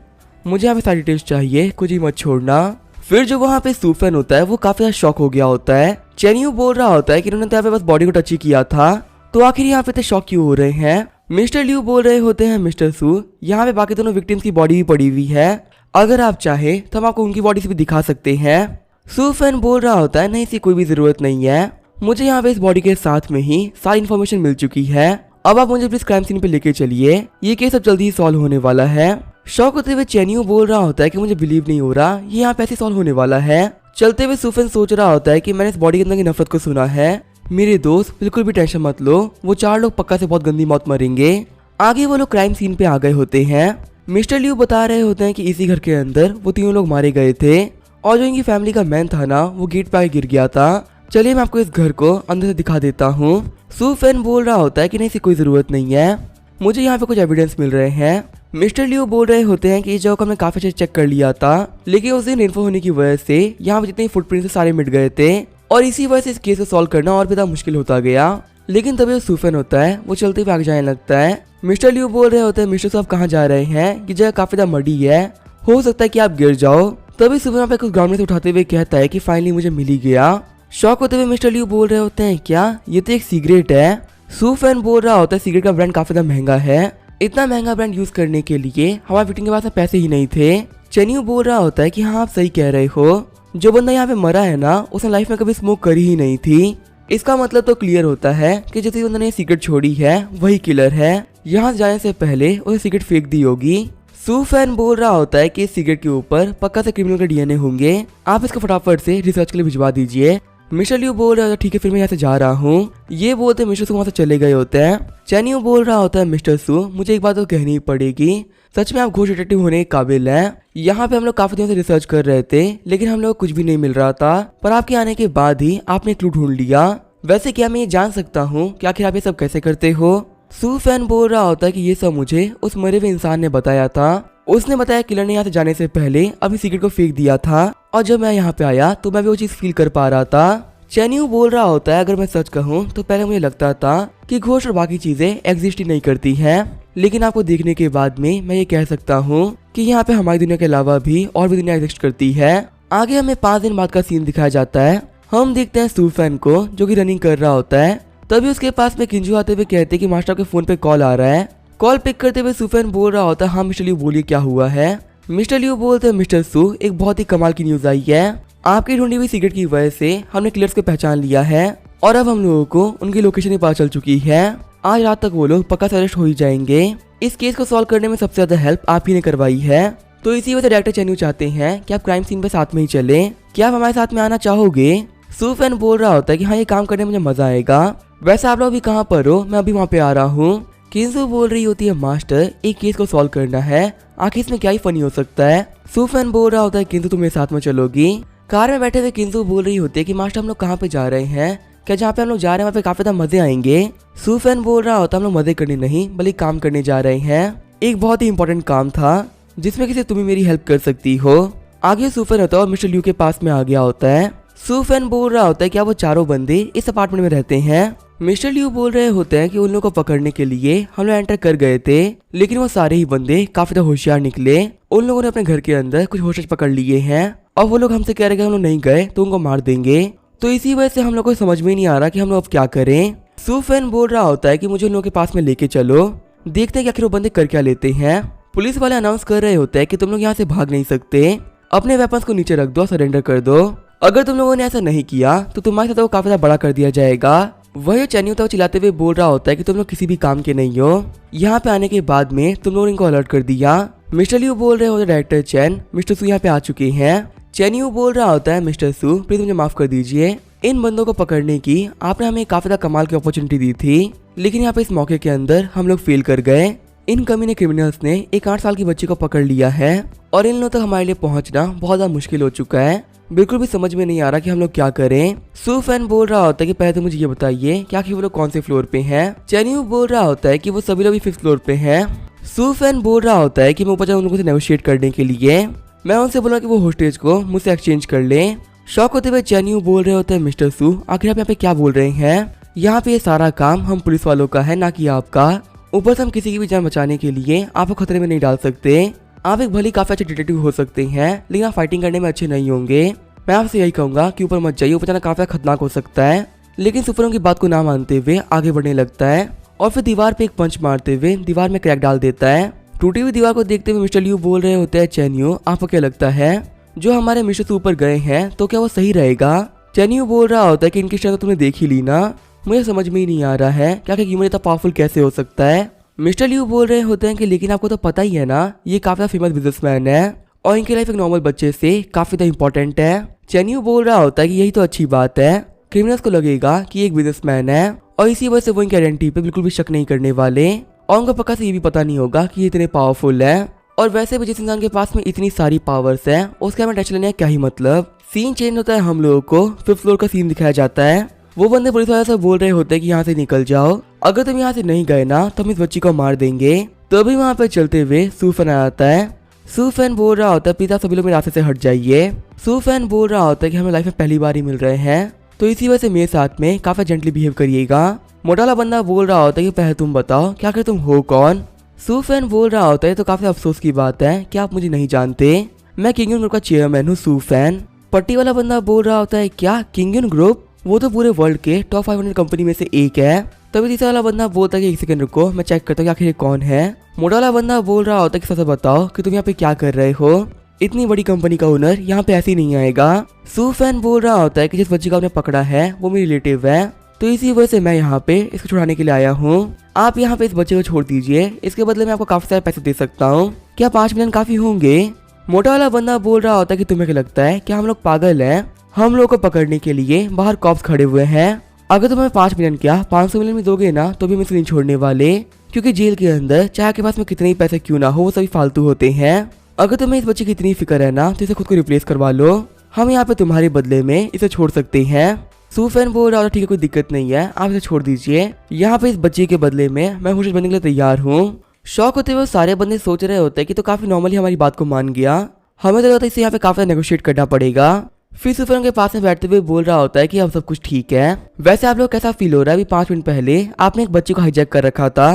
मुझे यहाँ पे सारी डिटेल्स चाहिए, कुछ ही मत छोड़ना। फिर जो वहाँ पे सूफैन होता है वो काफी ज्यादा शॉक हो गया होता है। चेन्यू बोल रहा होता है कि उन्होंने तो यहाँ पे बस बॉडी को टच ही किया था, तो आखिर यहाँ पे तो शॉक क्यों हो रहे हैं। मिस्टर लियू बोल रहे होते हैं मिस्टर सू यहाँ पे बाकी दोनों विक्टिम्स की बॉडी भी पड़ी हुई है, अगर आप चाहे तो हम आपको उनकी बॉडी से भी दिखा सकते हैं। सूफैन बोल रहा होता है नहीं इसकी कोई भी जरूरत नहीं है, मुझे यहाँ पे इस बॉडी के साथ में ही सारी इन्फॉर्मेशन मिल चुकी है, अब आप मुझे प्लीज क्राइम सीन पे लेके चलिए, ये केस अब जल्दी ही सॉल्व होने वाला है। शौक होते हुए चेन्यू बोल रहा होता है कि मुझे बिलीव नहीं हो रहा ये यहाँ पे ऐसे सॉल्व होने वाला है। चलते हुए सूफैन सोच रहा होता है कि मैंने इस बॉडी के अंदर की नफरत को सुना है, मेरे दोस्त बिल्कुल भी टेंशन मत लो, वो 4 लोग पक्का से बहुत गंदी मौत मरेंगे। आगे वो लोग क्राइम सीन पे आ गए होते हैं। मिस्टर लियू बता रहे होते हैं कि इसी घर के अंदर वो 3 लोग मारे गए थे और जो इनकी फैमिली का मैन था ना वो गेट पे आके गिर गया था। चलिए मैं आपको इस घर को अंदर से दिखा देता हूँ। सू फैन बोल रहा होता है कि नहीं, इसकी कोई जरूरत नहीं है, मुझे यहाँ पे कुछ एविडेंस मिल रहे हैं। मिस्टर लियो बोल रहे होते हैं कि इस जगह को हमने काफी अच्छे चेक कर लिया था, लेकिन उस दिन इन्फो होने की वजह से यहाँ पे जितने फुटप्रिंट्स सारे मिट गए थे और इसी वजह से इस केस को सॉल्व करना और भी ज्यादा मुश्किल होता गया। लेकिन तभी सू फैन होता है, वो चलते हुए आगे जाने लगता है। मिस्टर लियो बोल रहे होते हैं, मिस्टर साहब कहाँ जा रहे हैं, ये जगह काफी ज्यादा मडी है, हो सकता है कि आप गिर जाओ। तभी सू फैन पे कुछ ग्राउंड में से उठाते हुए कहता है कि फाइनली मुझे मिल ही गया। शॉक होते हुए मिस्टर लियो बोल रहे होते हैं, क्या ये तो एक सिगरेट है। सू फैन बोल रहा होता है सिगरेट का ब्रांड काफी ज्यादा महंगा है, इतना महंगा ब्रांड यूज करने के लिए हमारे विक्टिम के पास पैसे ही नहीं थे। चेन्यू बोल रहा होता है कि हाँ आप सही कह रहे हो, जो बंदा यहाँ पे मरा है ना, उसने लाइफ में कभी स्मोक करी ही नहीं थी। इसका मतलब तो क्लियर होता है कि जिस बंदे ने सिगरेट छोड़ी है वही किलर है, यहाँ जाने से पहले उसे सिगरेट फेंक दी होगी। सू फैन बोल रहा होता है कि इस सिगरेट के ऊपर पक्का से क्रिमिनल के डीएनए होंगे, आप इसको फटाफट से रिसर्च के लिए भिजवा दीजिए। मिस्टर लियो बोल रहा है ठीक है फिर मैं यहाँ से जा रहा हूँ। ये बोलते मिस्टर सू वहाँ से चले गए होते हैं। चेन्यू बोल रहा होता है, मिस्टर सू मुझे एक बात तो कहनी पड़ेगी, सच में आप घोष डिटेक्टिव होने के काबिल हैं। यहाँ पे हम लोग काफी दिनों से रिसर्च कर रहे थे, लेकिन हम लोग कुछ भी नहीं मिल रहा था, पर आपके आने के बाद ही आपने क्लू ढूंढ लिया। वैसे क्या मैं ये जान सकता हूँ कि आखिर आप ये सब कैसे करते हो। सू फैन बोल रहा होता है कि ये सब मुझे उस मरे हुए इंसान ने बताया था, उसने बताया किलर ने यहाँ से जाने से पहले अभी सिगरेट को फेंक दिया था, और जब मैं यहाँ पे आया तो मैं भी वो चीज फील कर पा रहा था। चेन्यू बोल रहा होता है, अगर मैं सच कहूँ तो पहले मुझे लगता था कि घोष और बाकी चीजें एग्जिस्ट ही नहीं करती हैं, लेकिन आपको देखने के बाद में मैं ये कह सकता हूँ कि यहाँ पे हमारी दुनिया के अलावा भी और भी दुनिया एग्जिस्ट करती है। आगे हमें 5 दिन बाद का सीन दिखाया जाता है। हम देखते हैं सू फैन को जो कि रनिंग कर रहा होता है। तभी उसके पास में किंजू आते हुए कहते हैं कि मास्टर के फोन पे कॉल आ रहा है। कॉल पिक करते हुए सू फैन बोल रहा होता है, हाँ मिस्टर लियो बोलिए क्या हुआ है। मिस्टर लियो बोलते हैं, मिस्टर सू एक बहुत ही कमाल की न्यूज आई है, आपकी ढूंढी हुई सिगरेट की वजह से हमने किलर्स को पहचान लिया है और अब हम लोगों को उनकी लोकेशन ही पता चल चुकी है। आज रात तक वो लोग पक्का से अरेस्ट हो ही जाएंगे। इस केस को सॉल्व करने में सबसे ज्यादा हेल्प आप ही ने करवाई है, तो इसी वजह से डायरेक्टर चेन्यू चाहते हैं कि आप क्राइम सीन पे साथ में ही चलें, क्या आप हमारे साथ में आना चाहोगे। सू फैन बोल रहा होता है कि हाँ ये काम करने में मुझे मजा आएगा, वैसे आप लोग अभी कहाँ पर हो, मैं अभी वहाँ पे आ रहा हूँ। किंजू बोल रही होती है, मास्टर एक केस को सॉल्व करना है, आखिर इसमें क्या ही फनी हो सकता है। सू फैन बोल रहा होता है, किंजू तुम मेरे साथ में चलोगी। कार में बैठे हुए किंजू बोल रही होती है कि मास्टर हम लोग कहाँ पे जा रहे हैं, क्या जहाँ पे हम लोग जा रहे हैं वहाँ पे काफी ज्यादा मजे आएंगे। सू फैन बोल रहा होता है, हम लोग मजे करने नहीं बल्कि काम करने जा रहे हैं, एक बहुत ही इंपॉर्टेंट काम था जिसमें किसी तुम मेरी हेल्प कर सकती हो। आगे सू फैन होता है और मिस्टर लियो के पास में आ गया होता है। सू फैन बोल रहा होता है क्या वो चारों बंदे इस अपार्टमेंट में रहते हैं। मिस्टर लियो बोल रहे होते हैं कि उन लोगों को पकड़ने के लिए हम लोग एंटर कर गए थे, लेकिन वो सारे ही बंदे काफी ज्यादा होशियार निकले, उन लोगों ने अपने घर के अंदर कुछ होस्टेज पकड़ लिए हैं और वो लोग हमसे कह रहे हैं कि हम लोग नहीं गए तो उनको मार देंगे, तो इसी वजह से हम लोग को समझ में नहीं आ रहा कि हम लोग अब क्या करें। सू फैन बोल रहा होता है कि मुझे उन लोगों के पास में लेके चलो, देखते हैं कि आखिर वो बंदे कर क्या लेते हैं। पुलिस वाले अनाउंस कर रहे होते हैं कि तुम लोग यहाँ से भाग नहीं सकते, अपने वेपन्स को नीचे रख दो, सरेंडर कर दो, अगर तुम लोगों ने ऐसा नहीं किया तो तुम्हारे साथ वो काफी ज्यादा बड़ा कर दिया जाएगा। वही चेन्यू तो चिल्लाते हुए बोल रहा होता है कि तुम लोग किसी भी काम के नहीं हो, यहाँ पे आने के बाद में तुम लोगों ने इनको अलर्ट कर दिया। मिस्टर लियो बोल रहे होते डायरेक्टर चैन, मिस्टर सू यहाँ पे आ चुके हैं। चेन्यू बोल रहा होता है, मिस्टर सू प्लीज मुझे माफ कर दीजिए, इन बंदों को पकड़ने की आपने हमें काफी ज्यादा कमाल की अपॉर्चुनिटी दी थी, लेकिन यहाँ पे इस मौके के अंदर हम लोग फेल कर गए। इन कमीने क्रिमिनल्स ने एक 8 साल की बच्ची को पकड़ लिया है और इन लोगों तक हमारे लिए पहुंचना बहुत ज्यादा मुश्किल हो चुका है, बिल्कुल भी समझ में नहीं आ रहा कि हम लोग क्या करें। सू फैन बोल रहा होता है कि पहले तो मुझे ये बताइए कि आखिर वो लोग कौन से फ्लोर पे हैं। चेन्यू बोल रहा होता है कि वो सभी लोग 5th फ्लोर पे हैं। सू फैन बोल रहा होता है कि मैं ऊपर जाऊँ उन लोगों से नेगोशिएट करने के लिए, मैं उनसे बोला कि वो होस्टेज को मुझसे एक्सचेंज कर ले। शॉक होते हुए चेन्यू बोल रहे होते हैं, मिस्टर सू आखिर आप यहाँ पे क्या बोल रहे हैं, यहाँ पे ये सारा काम हम पुलिस वालों का है ना कि आपका, ऊपर से हम किसी की भी जान बचाने के लिए आपको खतरे में नहीं डाल सकते। आप एक भली काफी अच्छे डिटेक्टिव हो सकते हैं, लेकिन आप फाइटिंग करने में अच्छे नहीं होंगे। मैं आपसे यही कहूंगा कि ऊपर मत जाइए, ऊपर जाना काफी खतरनाक हो सकता है। लेकिन सुपरों की बात को ना मानते हुए आगे बढ़ने लगता है और फिर दीवार पे एक पंच मारते हुए दीवार में क्रैक डाल देता है। टूटी हुई दीवार को देखते हुए मिस्टर लियो बोल रहे होते हैं, चेन्यू आपको क्या लगता है जो हमारे मिस्टर से ऊपर गए हैं तो क्या वो सही रहेगा। चेन्यू बोल रहा होता है कि इनकी स्ट्रेंथ तुमने देख ही ली ना, मुझे समझ में ही नहीं आ रहा है क्या ह्यूमन इतना पावरफुल कैसे हो सकता है। मिस्टर लियो बोल रहे होते हैं कि लेकिन आपको तो पता ही है ना ये काफी फेमस बिजनेसमैन है और इनकी लाइफ एक नॉर्मल बच्चे से काफी ज्यादा इंपॉर्टेंट है। चेन्यू बोल रहा होता है कि यही तो अच्छी बात है, क्रिमिनल्स को लगेगा कि एक बिजनेसमैन है और इसी वजह से वो इनकी आइडेंटिटी पे बिल्कुल भी शक नहीं करने वाले और उनको पक्का से ये भी पता नहीं होगा कि ये इतने पावरफुल है। और वैसे भी जिस इंसान के पास में इतनी सारी पावर्स है उसके हमें टेंशन लेने का क्या ही मतलब। सीन चेंज होता है, हम लोगों को 5th फ्लोर का सीन दिखाया जाता है। वो बंदे पुलिस वाले से बोल रहे होते हैं कि यहाँ से निकल जाओ, अगर तुम यहाँ से नहीं गए ना तो हम इस बच्ची को मार देंगे। तभी वहाँ पे चलते हुए सूफन आ जाता है। सूफन बोल रहा होता है पिता सभी लोग मेरे रास्ते से हट जाइए। सूफन बोल रहा होता है कि हमें लाइफ में पहली बार ही मिल रहे हैं, तो इसी वजह से मेरे साथ में काफी जेंटली बिहेव करिएगा। मोटा वाला बंदा बोल रहा होता है कि पहले तुम बताओ क्या कर तुम हो कौन। सूफन बोल रहा होता है तो काफी अफसोस की बात है कि आप मुझे नहीं जानते, मैं किंगन ग्रुप का चेयरमैन हूँ सूफन। पट्टी वाला बंदा बोल रहा होता है क्या किंगन ग्रुप, वो तो पूरे वर्ल्ड के टॉप 500 कंपनी में से एक है। तभी तीसरा वाला बंदा बोलता है कि एक सेकंड रुको मैं चेक करता हूँ कि आखिर ये कौन है। मोटा वाला बंदा बोल रहा होता है कि सच बताओ कि तुम यहाँ पे क्या कर रहे हो, इतनी बड़ी कंपनी का ओनर यहाँ पे ऐसे ही नहीं आएगा। सूफन बोल रहा होता है कि जिस बच्ची को आपने पकड़ा है वो मेरी रिलेटिव है, तो इसी वजह से मैं यहाँ पे इसको छुड़ाने के लिए आया हूँ। आप यहाँ पे इस बच्चे को छोड़ दीजिए, इसके बदले में आपको काफी सारे पैसे दे सकता हूँ, क्या 5 मिलियन काफी होंगे। मोटा वाला बंदा बोल रहा होता है कि तुम्हें क्या लगता है कि हम लोग पागल हैं, हम लोग को पकड़ने के लिए बाहर कॉप्स खड़े हुए हैं, अगर तुम हमें 5 मिलियन क्या 500 मिलियन भी दोगे ना तो भी हम इसे नहीं छोड़ने वाले, क्योंकि जेल के अंदर चाहे के पास में कितने ही पैसे क्यों ना हो वो सभी फालतू होते हैं। अगर तुम्हें इस बच्चे की इतनी फिक्र है ना तो इसे खुद को रिप्लेस करवा लो, हम यहाँ पे तुम्हारे बदले में इसे छोड़ सकते हैं। सूफन बोल रहा होता ठीक है कोई दिक्कत नहीं है, आप इसे छोड़ दीजिए, यहाँ पे इस बच्चे के बदले में मैं होशियार बनने के लिए तैयार हूँ। शौक होते हुए सारे बंदे सोच रहे होते हैं कि तो काफी नॉर्मली हमारी बात को मान गया, हमें तो लगता है इसे यहाँ पे काफी नेगोशिएट करना पड़ेगा। फिर सूफन के पास में बैठते हुए बोल रहा होता है कि अब सब कुछ ठीक है, वैसे आप लोग कैसा फील हो रहा है, अभी 5 मिनट पहले आपने एक बच्चे को हाईजैक कर रखा था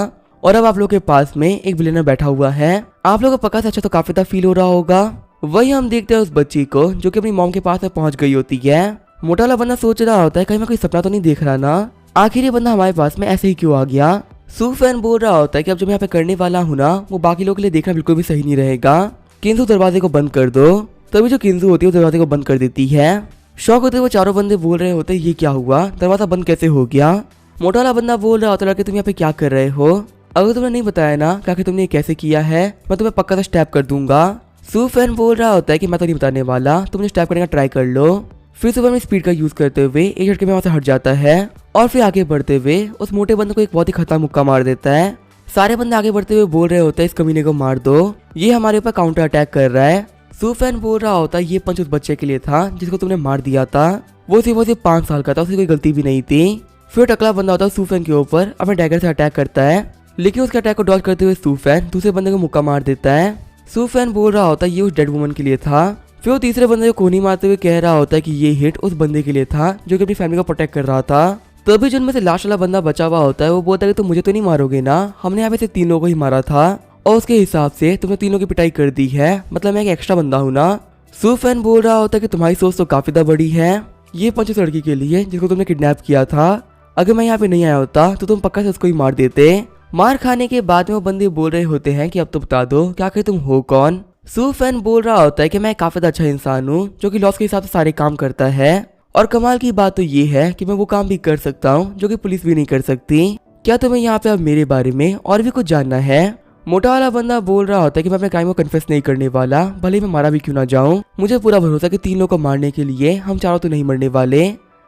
और अब आप लोग के पास में एक विलेनर बैठा हुआ है, आप लोगों को पक्का से अच्छा तो काफी फील हो रहा होगा। वही हम देखते हैं उस बच्ची को जो कि अपनी मॉम के पास में पहुंच गई होती है। मोटा वाला बंदा सोच रहा होता है कहीं मैं कोई सपना तो नहीं देख रहा ना, आखिर ये बंदा हमारे पास में ऐसे ही क्यों आ गया। सूफन बोल रहा होता है कि अब जो मैं यहाँ पे करने वाला हूँ ना वो बाकी लोगों के लिए देखना बिल्कुल भी सही नहीं रहेगा, किंतु दरवाजे को बंद कर दो। तभी जो किंजू होती है वो दरवाजे को बंद कर देती है। शौक होते हुए चारों बंदे बोल रहे होते ये क्या हुआ, दरवाजा बंद कैसे हो गया। मोटा वाला बंदा बोल रहा होता है लड़के तुम यहाँ पे क्या कर रहे हो, अगर तुमने नहीं बताया ना कि तुमने कैसे किया है मैं तुम्हें पक्का से स्टैप कर दूंगा। सूफन बोल रहा होता है कि मैं तो नहीं बताने वाला, तुमने स्टैप करने का ट्राई कर लो। फिर सुबह में स्पीड का यूज करते हुए एक झटके में वहां से हट जाता है और फिर आगे बढ़ते हुए उस मोटे बंदे को एक बहुत ही खतरनाक मुक्का मार देता है। सारे बंदे आगे बढ़ते हुए बोल रहे होते हैं इस कमीने को मार दो, ये हमारे ऊपर काउंटर अटैक कर रहा है। सूफन बोल रहा होता है ये पंच उस बच्चे के लिए था जिसको तुमने मार दिया था, वो सिर्फ 5 साल का था, उसकी कोई गलती भी नहीं थी। फिर टकला बंदा होता है सूफन के ऊपर अपने डैगर से अटैक करता है, लेकिन उसके अटैक को डॉज करते हुए सूफन दूसरे बंदे को मुक्का मार देता है। सूफन बोल रहा होता है ये उस डेड वुमन के लिए था। फिर वो तीसरे बंदे को कोनी मारते हुए कह रहा होता है कि ये हिट उस बंदे के लिए था जो कि अपनी फैमिली को प्रोटेक्ट कर रहा था। तभी जिनमें से लास्ट वाला बंदा बचा हुआ होता है वो बोलता है कि तुम मुझे तो नहीं मारोगे ना, हमने यहाँ पे से 3 लोगों को ही मारा था और उसके हिसाब से तुमने 3 लोगों की पिटाई कर दी है, मतलब मैं एक एक्स्ट्रा बंदा हूँ ना। सूफन बोल रहा होता है कि तुम्हारी सोच तो काफी बड़ी है, ये पंच उस लड़की के लिए जिसको तुमने किडनैप किया था, अगर मैं यहाँ पे नहीं आया होता तो तुम पक्का से उसको ही मार देते। मार खाने के बाद में वो बंदे बोल रहे होते हैं कि अब तो बता दो क्या आखिर तुम हो कौन। सूफन बोल रहा होता है कि मैं काफी अच्छा इंसान हूँ जो कि लॉस के हिसाब से सारे काम करता है, और कमाल की बात तो ये है कि मैं वो काम भी कर सकता हूँ जो कि पुलिस भी नहीं कर सकती। क्या तुम्हें यहाँ पे अब मेरे बारे में और भी कुछ जानना है। मोटा वाला बंदा बोल रहा होता है कि मैं अपने क्राइम को कन्फेस नहीं करने वाला, भले मैं मारा भी क्यों ना जाऊं, मुझे पूरा भरोसा कि 3 लोगों को मारने के लिए हम चारों तो नहीं मरने वाले,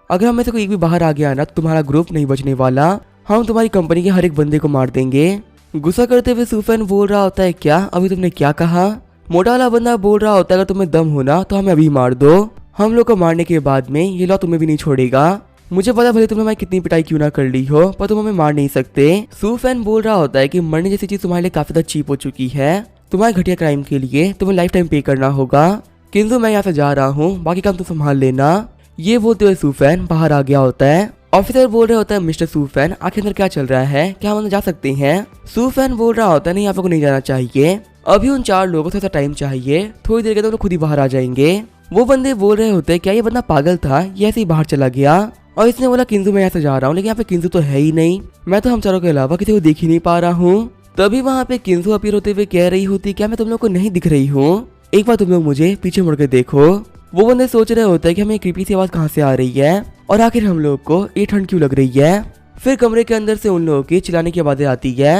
अगर हम में से कोई एक भी बाहर आ गया ना तो तुम्हारा ग्रुप नहीं बचने वाला, हम तुम्हारी कंपनी के हर एक बंदे को मार देंगे। गुस्सा करते हुए सूफन बोल रहा होता है क्या अभी तुमने क्या कहा। मोटा वाला बंदा बोल रहा होता है अगर तुम्हें दम होना तो हमें अभी मार दो, हम लोग को मारने के बाद में ये लॉ तुम्हें भी नहीं छोड़ेगा, मुझे पता भले तुमने हमारी कितनी पिटाई क्यों ना कर ली हो पर तुम हमें मार नहीं सकते। सूफन बोल रहा होता है कि मरने जैसी चीज तुम्हारे लिए काफी ज्यादा चीप हो चुकी है, तुम्हारे घटिया क्राइम के लिए तुम्हें लाइफ टाइम पे करना होगा, किंतु मैं यहाँ से जा रहा हूँ, बाकी काम तुम संभाल लेना। ये बोलते हुए सूफन बाहर आ गया होता है। ऑफिसर बोल रहे होता है मिस्टर सूफन आखिर अंदर क्या चल रहा है, क्या हम अंदर जा सकते हैं। सूफन बोल रहा होता है नहीं आप लोग को नहीं जाना चाहिए, अभी उन 4 लोगों को थोड़ा टाइम चाहिए, थोड़ी देर के तो खुद ही बाहर आ जाएंगे। वो बंदे बोल रहे होते क्या ये बंदा पागल था, ये ऐसे ही बाहर चला गया, और इसने बोला किंजू मैं यहाँ से जा रहा हूँ, लेकिन यहाँ पे किंजू तो है ही नहीं, मैं तो हम चारों के अलावा किसी को देख ही नहीं पा रहा हूँ। तभी वहाँ पे किंजू अपीयर होते हुए कह रही होती क्या मैं तुम लोग को नहीं दिख रही हूँ, एक बार तुम लोग मुझे पीछे मुड़ के देखो। वो बंदे सोच रहे होते हैं कि हमें क्रीपी सी आवाज कहाँ से आ रही है और आखिर हम लोग को ये ठंड क्यों लग रही है। फिर कमरे के अंदर से उन लोगों की चिल्लाने की आवाजें आती है।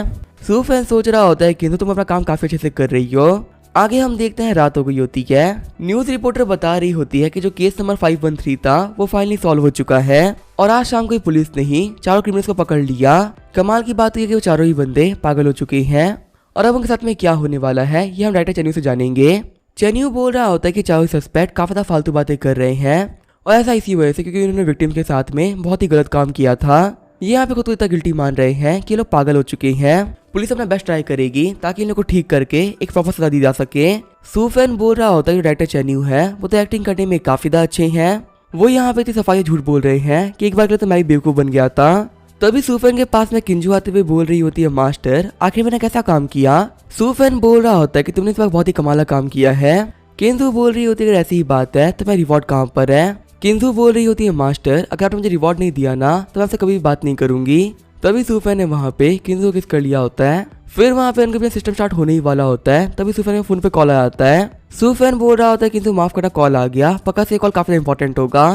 सूफन सोच रहा होता है किंतु तुम अपना काम काफी अच्छे से कर रही हो। आगे हम देखते हैं रात हो गई होती है। न्यूज रिपोर्टर बता रही होती है कि जो केस नंबर 513 था वो फाइनली सॉल्व हो चुका है और आज शाम को पुलिस ने ही 4 क्रिमिनल्स को पकड़ लिया। कमाल की बात यह कि वो चारों ही बंदे पागल हो चुके हैं और अब उनके साथ में क्या होने वाला है ये हम राइटर चैनल से जानेंगे। चेन्यू बोल रहा होता है कि चारों सस्पेक्ट काफी ज्यादा फालतू बातें कर रहे हैं और ऐसा इसी वजह से क्योंकि उन्होंने विक्टिम के साथ में बहुत ही गलत काम किया था। ये यहाँ पे खुद को इतना गिल्टी मान रहे हैं कि ये लोग पागल हो चुके हैं। पुलिस अपना बेस्ट ट्राई करेगी ताकि इन लोग को ठीक करके एक प्रॉपर सजा दी जा सके। सूफेन बोल रहा होता है कि डायरेक्टर चेन्यू है वो तो एक्टिंग करने में काफी ज्यादा अच्छे हैं। वो यहाँ पे इतनी सफाई झूठ बोल रहे हैं कि एक बार के लिए तो मैं ही बेवकूफ बन गया था। तभी सूफेन के पास में किंजू आते हुए बोल रही होती है, मास्टर आखिर मैंने कैसा काम किया। सूफेन बोल रहा होता है कि तुमने इस वक्त बहुत ही कमाल काम किया है। किंजू बोल रही होती है, अगर ऐसी ही बात है तो मैं रिवॉर्ड कहाँ पर है। किंजू बोल रही होती है, मास्टर अगर आपने मुझे रिवॉर्ड नहीं दिया ना तो मैं आपसे कभी भी बात नहीं करूंगी। तभी सूफेन ने वहाँ पे किंजू को किस कर लिया होता है। फिर वहाँ पे उनका अपना सिस्टम स्टार्ट होने ही वाला होता है। तभी सूफेन के फोन पे कॉल आ जाता है। सूफेन बोल रहा होता है, किंजू माफ करना कॉल आ गया, पक्का से कॉल काफी इंपॉर्टेंट होगा।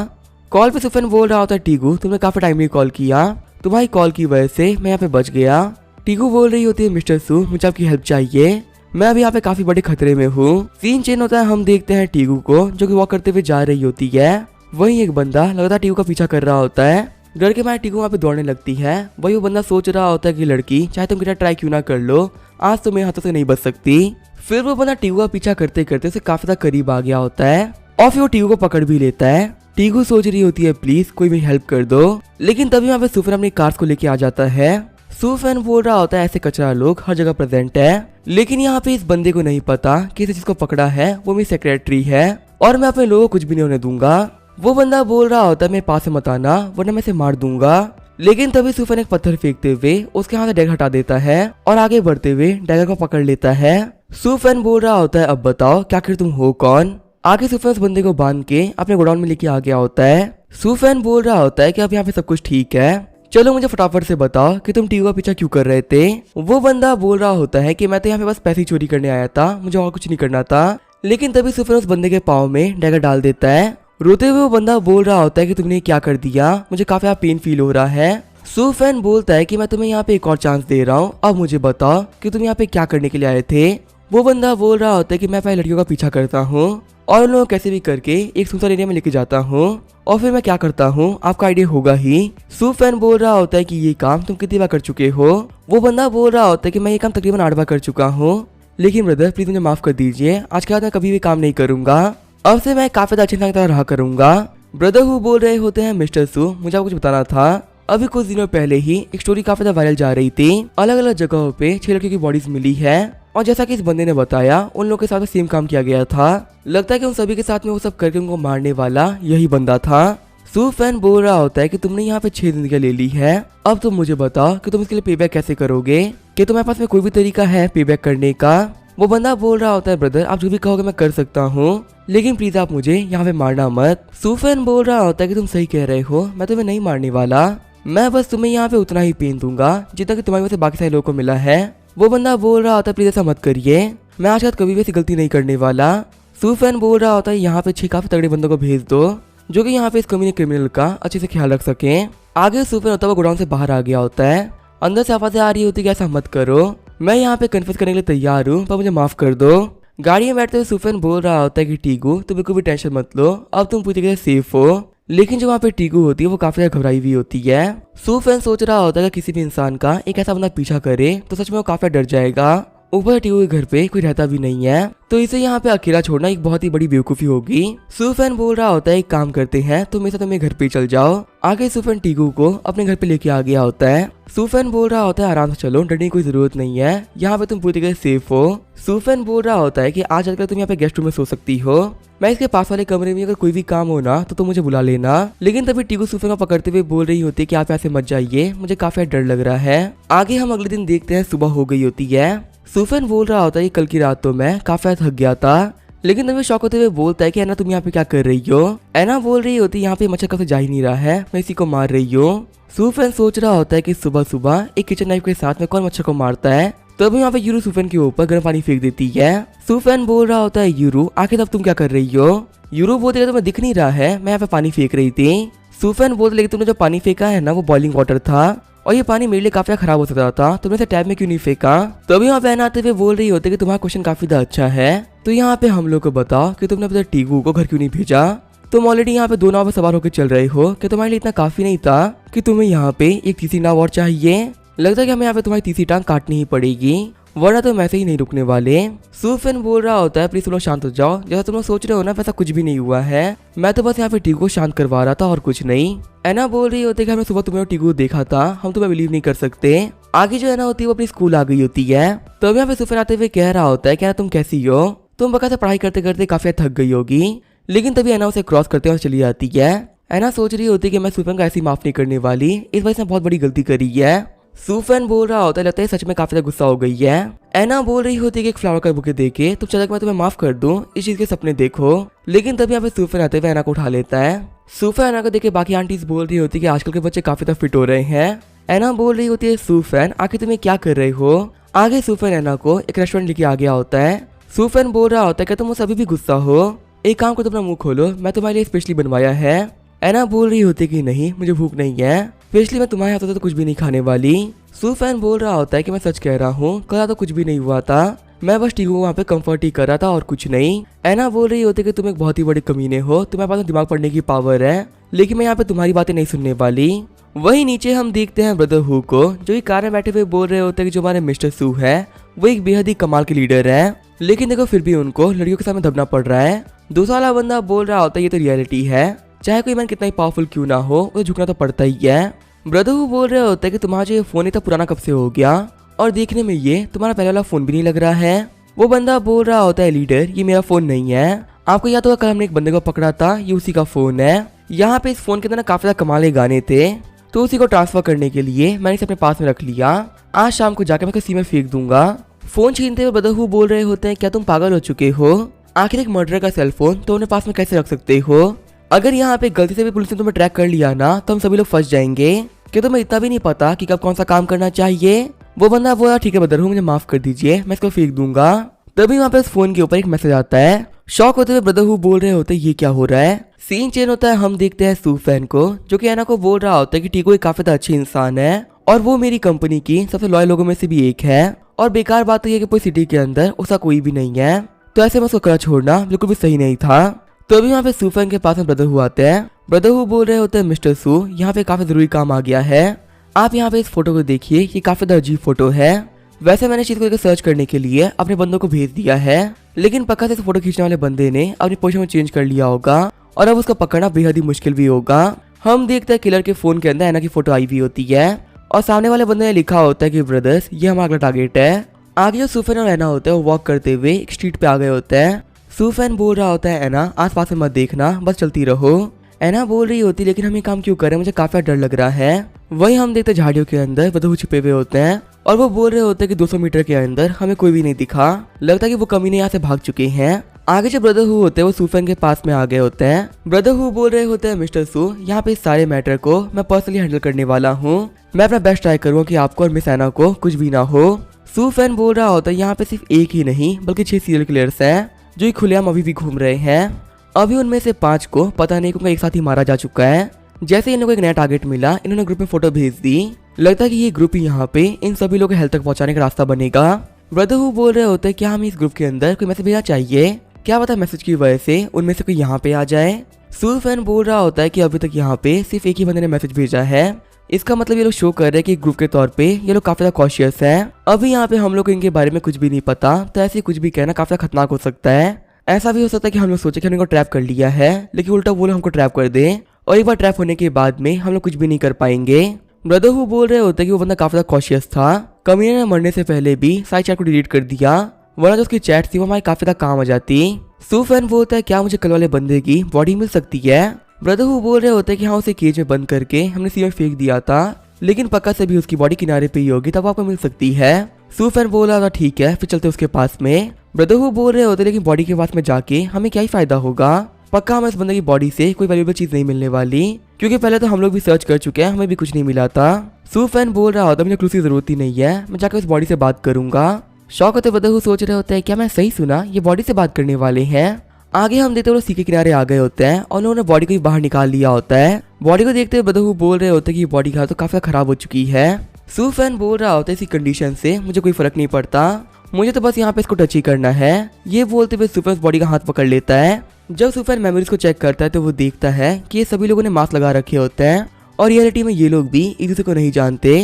कॉल पे सूफेन बोल रहा होता है, टीगू तुमने काफी टाइमली कॉल किया, तुम्हारी कॉल की वजह से मैं यहाँ पे बच गया। टीगू बोल रही होती है, मिस्टर सू मुझे आपकी हेल्प चाहिए, मैं अभी यहाँ पे काफी बड़े खतरे में हूँ। सीन चेंज होता है, हम देखते हैं टीगू को जो कि वॉक करते हुए जा रही होती है। वहीं एक बंदा लगातार टीगू का पीछा कर रहा होता है। डर के मारे टीगू वहाँ पे दौड़ने लगती है। वही वो बंदा सोच रहा होता है कि लड़की चाहे तुम कितना ट्राई क्यों ना कर लो, आज तो मेरे हाथों से नहीं बच सकती। फिर वो बंदा टीगू का पीछा करते करते उसे काफी ज्यादा करीब आ गया होता है और फिर वो टीगू को पकड़ भी लेता है। टीगू सोच रही होती है, प्लीज कोई मेरी हेल्प कर दो, लेकिन तभी वहाँ पे सूफेन अपनी कार्स को लेके आ जाता है। सूफेन बोल रहा होता है, ऐसे कचरा लोग हर जगह प्रेजेंट है, लेकिन यहाँ पे इस बंदे को नहीं पता कि इसे जिसको पकड़ा है वो मेरी सेक्रेटरी है और मैं अपने लोगों को कुछ भी नहीं होने दूंगा। वो बंदा बोल रहा होता है, मेरे पास से मत आना वरना मैं इसे मार दूंगा। लेकिन तभी सूफेन एक पत्थर फेंकते हुए उसके हाथ से डैगर हटा देता है और आगे बढ़ते हुए डैगर को पकड़ लेता है। सूफेन बोल रहा होता है, अब बताओ क्या आखिर तुम हो कौन। आगे सूफेन उस बंदे को बांध के अपने गोडाउन में लेके आ गया होता है। सूफेन बोल रहा होता है कि अब यहाँ पे सब कुछ ठीक है, चलो मुझे फटाफट से बताओ कि तुम टीगू का पीछा क्यों कर रहे थे। वो बंदा बोल रहा होता है कि मैं तो यहाँ पे बस पैसे चोरी करने आया था, मुझे और कुछ नहीं करना था। लेकिन तभी सूफेन उस बंदे के पाँव में डैगर डाल देता है। रोते हुए वो बंदा बोल रहा होता है कि तुमने क्या कर दिया, मुझे काफी पेन फील हो रहा है। सूफेन बोलता है कि मैं तुम्हें यहाँ पे एक और चांस दे रहा हूँ, अब मुझे बताओ कि तुम यहाँ पे क्या करने के लिए आए थे। वो बंदा बोल रहा होता है कि मैं पहले लड़कियों का पीछा करता हूँ और उन लोगों को कैसे भी करके एक सुनसान एरिया में लेके जाता हूँ और फिर मैं क्या करता हूँ आपका आइडिया होगा ही। सूफेन बोल रहा होता है कि ये काम तुम कितनी बार कर चुके हो। वो बंदा बोल रहा होता है कि मैं ये काम तकरीबन 8 बार कर चुका हूँ, लेकिन ब्रदर प्लीज मुझे माफ कर दीजिए, आज के बाद मैं कभी भी काम नहीं करूंगा, अब से मैं काफी अच्छे इंसान की तरह रहा करूंगा। ब्रदर हु बोल रहे होते हैं, मिस्टर सू मुझे आपको कुछ बताना था, अभी कुछ दिनों पहले ही एक स्टोरी काफी ज्यादा वायरल जा रही थी, अलग अलग जगहों पे 6 लड़कियों की बॉडीज मिली है और जैसा कि इस बंदे ने बताया उन लोगों के साथ सेम काम किया गया था। लगता है कि उन सभी के साथ में वो सब करके उनको मारने वाला यही बंदा था। सूफेन बोल रहा होता है कि तुमने यहाँ पे 6 जिंदगियां ले ली है, अब तुम मुझे बताओ कि तुम इसके लिए पेबैक कैसे करोगे, कि तुम्हारे पास में कोई भी तरीका है पेबैक करने का। वो बंदा बोल रहा होता है, ब्रदर आप जो भी कहोगे मैं कर सकता हूँ, लेकिन प्लीज आप मुझे यहाँ पे मारना मत। सूफेन बोल रहा होता है कि तुम सही कह रहे हो, मैं तुम्हें नहीं मारने वाला, मैं बस तुम्हें यहाँ पे उतना ही पेन दूंगा जितना कि तुम्हारी वजह से बाकी सारे लोगों को मिला है। वो बंदा बोल रहा होता है, प्लीज ऐसा मत करिए, मैं आज के बाद कभी भी ऐसी गलती नहीं करने वाला। सूफेन बोल रहा होता है, यहाँ पे 6 काफी तगड़े बंदों को भेज दो जो कि यहाँ पे इस कमीने क्रिमिनल का अच्छे से ख्याल रख सके। आगे सूफेन होता है वो गोडाउन से बाहर आ गया होता है, अंदर से आवाजें आ रही होती है, ऐसा मत करो, मैं यहाँ पे कन्फेस करने के लिए तैयार हूँ, पर मुझे माफ कर दो। गाड़ी में बैठते हुए सूफेन बोल रहा होता है कि टीगू तुम बिल्कुल भी टेंशन मत लो, अब तुम पूरी तरह सेफ हो। लेकिन जो वहाँ पे टीगू होती है वो काफी ज्यादा घबराई हुई होती है। सूफेन सोच रहा होता है कि किसी भी इंसान का एक ऐसा बंदा पीछा करे तो सच में वो काफी डर जाएगा। ऊपर टीगू के घर पे कोई रहता भी नहीं है, तो इसे यहाँ पे अकेला छोड़ना एक बहुत ही बड़ी बेवकूफी होगी। सूफेन बोल रहा होता है, एक काम करते हैं तुम मेरे साथ मेरे घर पे चल जाओ। आगे सूफेन टीगू को अपने घर पे लेके आ गया होता है। सूफेन बोल रहा होता है, आराम से चलो, डरने की कोई जरूरत नहीं है, यहाँ पे तुम पूरी तरह सेफ हो। सूफेन बोल रहा होता है कि आज चलकर तुम यहाँ पे गेस्ट रूम में सो सकती हो, मैं इसके पास वाले कमरे में अगर कोई भी काम हो ना तो तुम मुझे बुला लेना। लेकिन तभी टीगू सूफेन को पकड़ते हुए बोल रही होती है कि आप यहाँ से मत जाइए, मुझे काफी डर लग रहा है। आगे हम अगले दिन देखते हैं सुबह हो गई होती है। सूफेन बोल रहा होता है, कल की रात तो मैं काफी थक गया था, लेकिन तभी शौक होते हुए बोलता है कि ऐना तुम यहाँ पे क्या कर रही हो। ऐना बोल रही होती है, यहाँ पे मच्छर कब से जा ही नहीं रहा है, मैं इसी को मार रही हूँ। सूफेन सोच रहा होता है कि सुबह सुबह एक किचन नाइफ के साथ में कौन मच्छर को मारता है। तभी यहाँ पे यूरू सूफेन के ऊपर गर्म पानी फेंक देती है। सूफेन बोल रहा होता है, यूरू आखिर तब तुम क्या कर रही हो। यूरू बोलती है, तुम्हें दिख नहीं रहा है, मैं यहाँ पे पानी फेंक रही थी। सूफेन बोलते, लेकिन तुमने जो पानी फेंका है ना वो बॉइलिंग वाटर था और ये पानी मेरे लिए काफी खराब हो सकता था, तुमने इसे टैब में क्यों नहीं फेंका। तभी यहाँ पे आते हुए बोल रही होती है कि तुम्हारा क्वेश्चन काफी अच्छा है, तो यहाँ पे हम लोग को बताओ कि तुमने अपने टीगू को घर क्यों नहीं भेजा। तुम ऑलरेडी यहाँ पे 2 नाव पे सवार होकर चल रहे हो, कि तुम्हारे लिए इतना काफी नहीं था कि तुम्हें यहाँ पे एक तीसरी नाव और चाहिए। लगता है कि हमें यहाँ पे तुम्हारी तीसरी टांग काटनी ही पड़ेगी। वरना तुम ऐसे ही नहीं रुकने वाले। सुफेन बोल रहा होता है प्लीज तुम लोग शांत हो जाओ, जैसा तुम लोग सोच रहे हो ना वैसा कुछ भी नहीं हुआ है, मैं तो बस यहाँ पे टीकू को शांत करवा रहा था और कुछ नहीं। एना बोल रही होती है कि हमने सुबह तुम्हें और टीकू को देखा था, हम तुम्हें बिलीव नहीं कर सकते। आगे जो एना होती है वो अपनी स्कूल आ गई होती है। तो यहाँ पे सुफेन आते हुए कह रहा होता है क्या तुम कैसी हो, तुम बका से पढ़ाई करते करते काफी थक गई होगी। लेकिन तभी एना उसे क्रॉस करते और चली जाती है। एना सोच रही होती है कि मैं सुफेन को ऐसी माफ नहीं करने वाली, इस वजह से बहुत बड़ी गलती करी है। सुफेन बोल रहा होता है लगता है सच में काफी ज्यादा गुस्सा हो गई है। एना बोल रही होती है कि एक फ्लावर का बुके देके तुम चाहता मैं तुम्हें माफ कर दूं, इस चीज के सपने देखो। लेकिन तभी यहाँ पे सुफेन आते हुए एना को उठा लेता है। सुफेन एना को देखे बाकी आंटीज बोल रही होती है कि आजकल के बच्चे काफी ज्यादा फिट हो रहे हैं। एना बोल रही होती है सुफेन आखिर तुम्हें क्या कर रहे हो। आगे सुफेन एना को एक रेस्टोरेंट लेके आ गया होता है। सुफेन बोल रहा होता है कि तुम मुझसे अभी भी गुस्सा हो, एक काम करो अपना मुंह खोलो, मैं तुम्हारे लिए स्पेशली बनवाया है। एना बोल रही होती है कि नहीं मुझे भूख नहीं है, स्पेशली मैं तुम्हारे हाथों से तो कुछ भी नहीं खाने वाली। सुफेन बोल रहा होता है कि मैं सच कह रहा हूँ, कल तो कुछ भी नहीं हुआ था, मैं बस टीकू को वहाँ पे कंफर्ट ही कर रहा था और कुछ नहीं। एना बोल रही होती है कि तुम एक बहुत ही बड़े कमीने हो, तुम्हारे पास दिमाग पढ़ने की पावर है, लेकिन मैं यहाँ पे तुम्हारी बातें नहीं सुनने वाली। वही नीचे हम देखते हैं ब्रदर हु को, जो कि कार में बैठे हुए बोल रहे होते हैं कि जो हमारे मिस्टर सू है वो एक बेहद ही कमाल के लीडर है, लेकिन देखो फिर भी उनको लड़कियों के सामने दबना पड़ रहा है। दूसरा वाला बंदा बोल रहा होता है ये तो रियलिटी है, चाहे कोई मैन कितना ही पावरफुल क्यों ना हो उसे झुकना तो पड़ता ही है। ब्रदर हु बोल रहे होते हैं कि तुम्हारा जो फोन इतना पुराना कब से हो गया, और देखने में ये तुम्हारा पहले वाला फोन भी नहीं लग रहा है। वो बंदा बोल रहा होता है लीडर ये मेरा फोन नहीं है, आपको याद होगा कल हमने एक बंदे को पकड़ा था, ये उसी का फोन है। यहाँ पे इस फोन के अंदर काफी ज्यादा कमाल के गाने थे, तो उसी को ट्रांसफर करने के लिए मैंने इसे अपने पास में रख लिया, आज शाम को जाकर मैं इसे सी में फेंक दूंगा। फोन छीनते हुए ब्रदर हु बोल रहे होते हैं क्या तुम पागल हो चुके हो, आखिर एक मर्डर का सेलफोन तो उन्हें पास में कैसे रख सकते हो, अगर यहाँ पे गलती से भी पुलिस ने तुम्हें ट्रैक कर लिया ना तो हम सभी लोग फंस जाएंगे, क्या तुम्हें इतना भी नहीं पता कि कब कौन सा काम करना चाहिए। वो बंदा बोला ठीक है ब्रदर हु मुझे माफ कर दीजिए, मैं इसको फेंक दूंगा। तभी वहाँ पे उस फोन के ऊपर एक मैसेज आता है। शॉक होते हुए ब्रदर हु बोल रहे होते हैं ये क्या हो रहा है। सीन चेंज होता है, हम देखते हैं सुफेन को, जो कि एना को बोल रहा होता है कि टीकू एक काफी अच्छी इंसान है और वो मेरी कंपनी की सबसे लॉयल लोगों में से भी एक है, और बेकार बात तो ये कि पूरी सिटी के अंदर उसका कोई भी नहीं है, तो ऐसे में उसको कड़ा छोड़ना बिल्कुल भी सही नहीं था। तो अभी यहाँ पे सुफेन के पास में ब्रदर हु आते हैं। ब्रदर हु बोल रहे होते हैं मिस्टर सू यहाँ पे काफी जरूरी काम आ गया है, आप यहाँ पे इस फोटो को देखिए, ये काफी अजीब फोटो है। वैसे मैंने इस चीज को सर्च करने के लिए अपने बंदों को भेज दिया है, लेकिन पक्का से इस फोटो खींचने वाले बंदे ने अपनी पोजीशन में चेंज कर लिया होगा और अब उसको पकड़ना बेहद ही मुश्किल भी होगा। हम देखते हैं किलर के फोन के अंदर एना की फोटो आई हुई होती है और सामने वाले बंदे ने लिखा होता है कि ब्रदर्स ये हमारा अगला टारगेट है। आगे जो सुफेन और एना होता है वो वॉक करते हुए एक स्ट्रीट पे आ गए होते हैं। सुफेन बोल रहा होता है एना आसपास में मत देखना, बस चलती रहो। एना बोल रही होती लेकिन हम ये काम क्यों कर रहे हैं, मुझे काफी डर लग रहा है। वही हम देखते झाड़ियों के अंदर ब्रदर हु छिपे हुए होते हैं और वो बोल रहे होते हैं कि 200 मीटर के अंदर हमें कोई भी नहीं दिखा, लगता है कि वो कमीने यहाँ से भाग चुके हैं। आगे जो ब्रदर हु होते हैं वो सुफेन के पास में आ गए होते हैं। ब्रदर हु बोल रहे होते हैं मिस्टर सू यहाँ पे इस सारे मैटर को मैं पर्सनली हैंडल करने वाला हूँ, मैं अपना बेस्ट ट्राई करूँगा कि आपको और मिस एना को कुछ भी ना हो। सुफेन बोल रहा होता है यहाँ पे सिर्फ एक ही नहीं बल्कि 6 सीरियल किलर्स हैं जो खुलेआम अभी भी घूम रहे हैं, अभी उनमें से 5 को पता नहीं क्यों एक साथ ही मारा जा चुका है। जैसे इन लोगों को एक नया टारगेट मिला, इन्होंने ग्रुप में फोटो भेज दी, लगता है कि ये ग्रुप ही यहाँ पे इन सभी लोगों को हेल्थ तक पहुंचाने का रास्ता बनेगा। ब्रदर हु बोल रहे होते हैं क्या हमें इस ग्रुप के अंदर कोई मैसेज भेजना चाहिए, क्या पता मैसेज की वजह से उनमें से कोई यहाँ पे आ जाए। सुफेन बोल रहा होता है कि अभी तक यहाँ पे सिर्फ एक ही बंदे ने मैसेज भेजा है, इसका मतलब ये लोग शो कर रहे हैं कि ग्रुप के तौर पे ये लोग काफी ज्यादा कॉशियस हैं। अभी यहाँ पे हम लोग को इनके बारे में कुछ भी नहीं पता, तो ऐसे कुछ भी कहना काफी खतरनाक हो सकता है। ऐसा भी हो सकता है कि हम लोग सोचे कि हमने ट्रैप कर लिया है, लेकिन उल्टा वो लोग हमको ट्रैप कर दे और एक बार ट्रैप होने के बाद में हम लोग कुछ भी नहीं कर पाएंगे। ब्रदर हु बोल रहे होते हैं कि वो बंदा काफी ज्यादा कॉशियस था, कमीने ने मरने से पहले भी सारी चैट को डिलीट कर दिया, वरना जो उसकी चैट थी वो हमारे काफी ज्यादा काम आ जाती। सुफेन बोलता है क्या मुझे कल वाले बंदे की बॉडी मिल सकती है। ब्रदर हु बोल रहे होते हैं कि हाँ उसे केज में बंद करके हमने सी में फेंक दिया था, लेकिन पक्का से भी उसकी बॉडी किनारे पे ही होगी, तब आपको मिल सकती है। सुफेन बोल रहा था ठीक है फिर चलते उसके पास में। ब्रदर हु बोल रहे होते लेकिन बॉडी के पास में जाके हमें क्या ही फायदा होगा, पक्का हमें इस बंदे की बॉडी से कोई वैल्यूएबल चीज नहीं मिलने वाली, क्योंकि पहले तो हम लोग भी सर्च कर चुके हैं, हमें भी कुछ नहीं मिला था। सुफेन बोल रहा होता मुझे क्लू की जरूरत ही नहीं है, मैं जाकर उस बॉडी से बात करूंगा। शौक होते ब्रदर हु सोच रहे होते हैं क्या मैं सही सुना, ये बॉडी से बात करने वाले हैं। आगे हम देखते हैं वो सी के किनारे आ गए होते हैं और उन्होंने बॉडी को बाहर निकाल लिया होता है। बॉडी को देखते हुए ब्रदर हु बोल रहे होते हैं कि बॉडी का तो काफी खराब हो चुकी है। सुफेन बोल रहा होता है इसी कंडीशन से मुझे कोई फर्क नहीं पड़ता, मुझे तो बस यहाँ पे इसको टच ही करना है। ये बोलते हुए सुफेन बॉडी का हाथ पकड़ लेता है। जब सुफेन मेमोरीज को चेक करता है तो वो देखता है कि ये सभी लोगों ने मास्क लगा रखे होते हैं और रियलिटी में ये लोग भी एक दूसरे को नहीं जानते।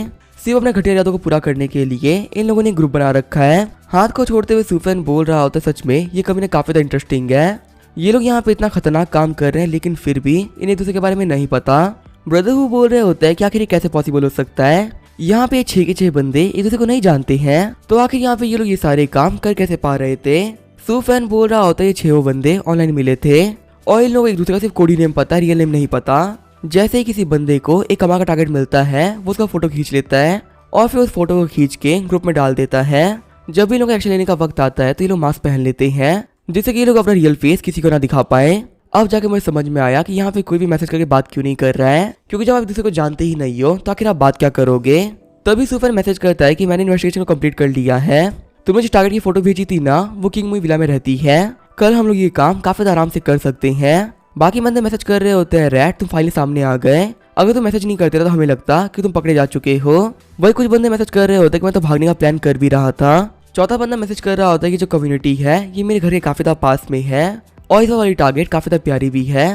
सिर्फ अपने घटिया इरादों को पूरा करने के लिए इन लोगों ने ग्रुप बना रखा है। हाथ को छोड़ते हुए सूफियान बोल रहा होता है, सच में ये कमीना काफी इंटरेस्टिंग है। ये लोग यहाँ पे इतना खतरनाक काम कर रहे हैं लेकिन फिर भी इन्हें एक दूसरे के बारे में नहीं पता। ब्रदरहुड बोल रहे होते हैं कि आखिर ये कैसे पॉसिबल हो सकता है। यहाँ पे 6 के 6 बंदे एक दूसरे को नहीं जानते हैं, तो आखिर यहाँ पे ये लोग ये सारे काम कर कैसे पा रहे थे। सूफियान बोल रहा होता है ये 6 बंदे ऑनलाइन मिले थे और इन लोग एक दूसरे का सिर्फ कोडी नेम पता है, रियल नेम नहीं पता। जैसे ही किसी बंदे को एक कमा का टारगेट मिलता है वो उसका फोटो खींच लेता है और फिर उस फोटो को खींच के ग्रुप में डाल देता है। जब भी लोग एक्शन लेने का वक्त आता है तो ये लोग मास्क पहन लेते हैं जिससे कि ये लोग अपना रियल फेस किसी को ना दिखा पाए। अब जाके मुझे समझ में आया कि यहाँ पे कोई भी मैसेज करके बात क्यों नहीं कर रहा है, क्योंकि जब आप एक दूसरे को जानते ही नहीं हो तो आखिर आप बात क्या करोगे। तभी सूफियान मैसेज करता है कि मैंने इन्वेस्टिगेशन को कंप्लीट कर लिया है। तुमने जिस टारगेट की फोटो भेजी थी ना वो किंग मुई विला में रहती है। कल हम लोग ये काम काफी आराम से कर सकते हैं। बाकी बंदे मैसेज कर रहे होते हैं, रैट तुम फाइनली सामने आ गए। अगर तुम मैसेज नहीं करते तो हमें लगता कि तुम पकड़े जा चुके हो। वही कुछ बंदे मैसेज कर रहे होते हैं कि मैं तो भागने का प्लान कर भी रहा था। चौथा बंदा मैसेज कर रहा होता है कि जो कम्युनिटी है ये मेरे घर के काफी ज्यादा पास में है और इस वाली टारगेट काफी ज्यादा प्यारी भी है।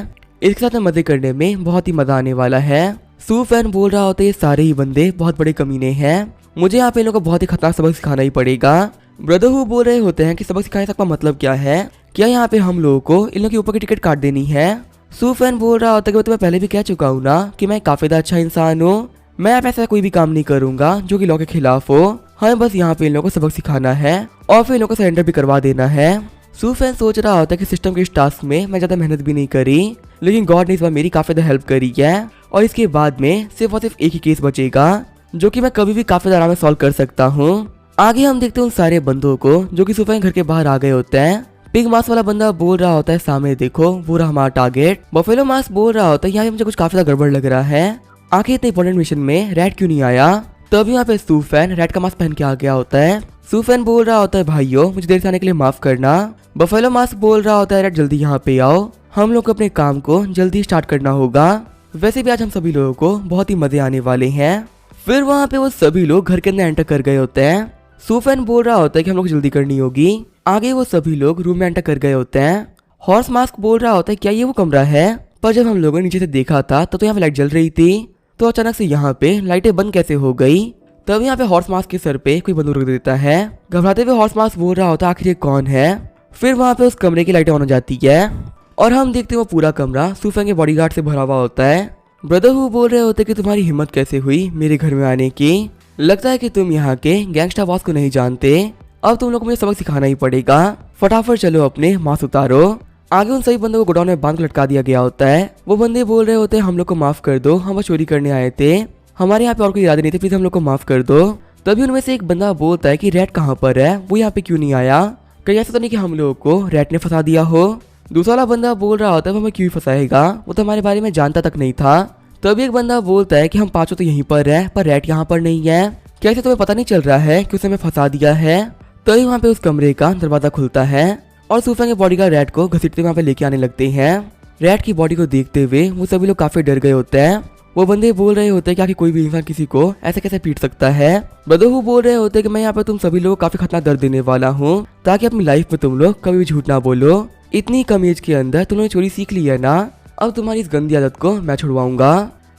इसके साथ मजे करने में बहुत ही मजा आने वाला है। सूफियान बोल रहा होता है ये सारे ही बंदे बहुत बड़े कमीने हैं, मुझे यहाँ पे इन लोगों को बहुत ही खतरनाक सबक सिखाना ही पड़ेगा। ब्रदरहुड बोल रहे होते हैं कि सबक सिखाने का मतलब क्या है, क्या यहाँ पे हम लोगों को इन लोगों के ऊपर की टिकट काट देनी है। सूफियान बोल रहा होता है कि मैं तुम्हें पहले भी कह चुका हूँ ना कि मैं काफी ज्यादा अच्छा इंसान हूँ, मैं आप ऐसा कोई भी काम नहीं करूंगा जो कि लॉ के खिलाफ हो। हमें बस यहाँ पे इन लोगों को सबक सिखाना है और फिर इन लोगों को सरेंडर भी करवा देना है। सूफियान सोच रहा होता है कि सिस्टम के इस टास्क में मैं ज्यादा मेहनत भी नहीं करी, लेकिन गॉड ने इस बार मेरी काफी ज्यादा हेल्प करी है और इसके बाद में सिर्फ और सिर्फ एक ही केस बचेगा जो कि मैं कभी भी काफी आराम से सॉल्व कर सकता हूँ। आगे हम देखते हैं उन सारे बंदों को जो कि सूफियान घर के बाहर आ गए होते हैं। पिग मास्क वाला बंदा बोल रहा होता है सामने देखो वो रहा हमारा टारगेट। बफेलो मास्क बोल रहा होता है यहाँ मुझे कुछ काफी ज्यादा गड़बड़ लग रहा है, आखिर इतने इंपॉर्टेंट मिशन में रैट क्यों नहीं आया। तब यहाँ पे सूफियान रैट का मास्क पहन के आ गया होता है। सूफियान बोल रहा होता है भाइयों मुझे देर से आने के लिए माफ करना। बफेलो मास्क बोल रहा होता है रैट जल्दी यहाँ पे आओ, हम लोग को अपने काम को जल्दी स्टार्ट करना होगा। वैसे भी आज हम सभी लोगों को बहुत ही मजे आने वाले हैं। फिर वहाँ पे वो सभी लोग घर के अंदर एंटर कर गए होते हैं। सूफियान बोल रहा होता है कि हम लोग जल्दी करनी होगी। आगे वो सभी लोग रूम में एंटर कर गए होते हैं। हॉर्स मास्क बोल रहा होता है क्या ये वो कमरा है, पर जब हम लोगों ने नीचे से देखा था तो यहाँ पे लाइट जल रही थी, तो अचानक से यहाँ पे लाइटें बंद कैसे हो गई। तब यहाँ पे हॉर्स मास्क के सर पे कोई बंदूक रख देता है। घबराते हुए हॉर्स मास्क बोल रहा होता है आखिर ये कौन है। फिर वहाँ पे उस कमरे की लाइटें ऑन हो जाती है और हम देखते हैं वो पूरा कमरा सूफियान के बॉडीगार्ड से भरा हुआ होता है। ब्रदरहुड बोल रहे होते कि तुम्हारी हिम्मत कैसे हुई मेरे घर में आने की, लगता है कि तुम यहाँ के गैंगस्टर बॉस को नहीं जानते, अब तुम लोग को मुझे सबक सिखाना ही पड़ेगा, फटाफट चलो अपने मास्क उतारो। आगे उन सभी बंदों को गोडाउन में बांध कर लटका दिया गया होता है। वो बंदे बोल रहे होते हैं हम लोग को माफ कर दो, हम बस चोरी करने आए थे, हमारे यहाँ पे और कोई इरादे नहीं थे, प्लीज हम लोग को माफ कर दो। तभी उनमें से एक बंदा बोलता है कि रैट कहाँ पर है, वो यहाँ पे क्यों नहीं आया, कहीं ऐसा तो नहीं कि हम लोगों को रैट ने फंसा दिया हो। दूसरा वाला बंदा बोल रहा होता है वो हमें क्यों फंसाएगा, वो तो हमारे बारे में जानता तक नहीं था। तभी एक बंदा बोलता है कि हम पांचों तो यहीं पर है पर रैट यहाँ पर नहीं है, कैसे तुम्हें पता नहीं चल रहा है कि उसने हमें फंसा दिया है। तभी वहाँ पे उस कमरे का दरवाजा खुलता है और सूफियान के बॉडीगार्ड रैट को घसीटते वहाँ पे लेके आने लगते हैं। रैट की बॉडी को देखते हुए वो सभी लोग काफी डर गए होते हैं। वो बंदे बोल रहे होते हैं कि आखिर कोई भी इंसान किसी को ऐसे कैसे पीट सकता है। ब्रदरहुड बोल रहे होते हैं कि मैं यहाँ पे तुम सभी लोग काफी खतरनाक दर्द देने वाला हूँ, ताकि अपनी लाइफ में तुम लोग कभी भी झूठ ना बोलो। इतनी कम एज के अंदर तुमने चोरी सीख ली है ना, अब तुम्हारी इस गंदी आदत को मैं छुड़वाऊंगा।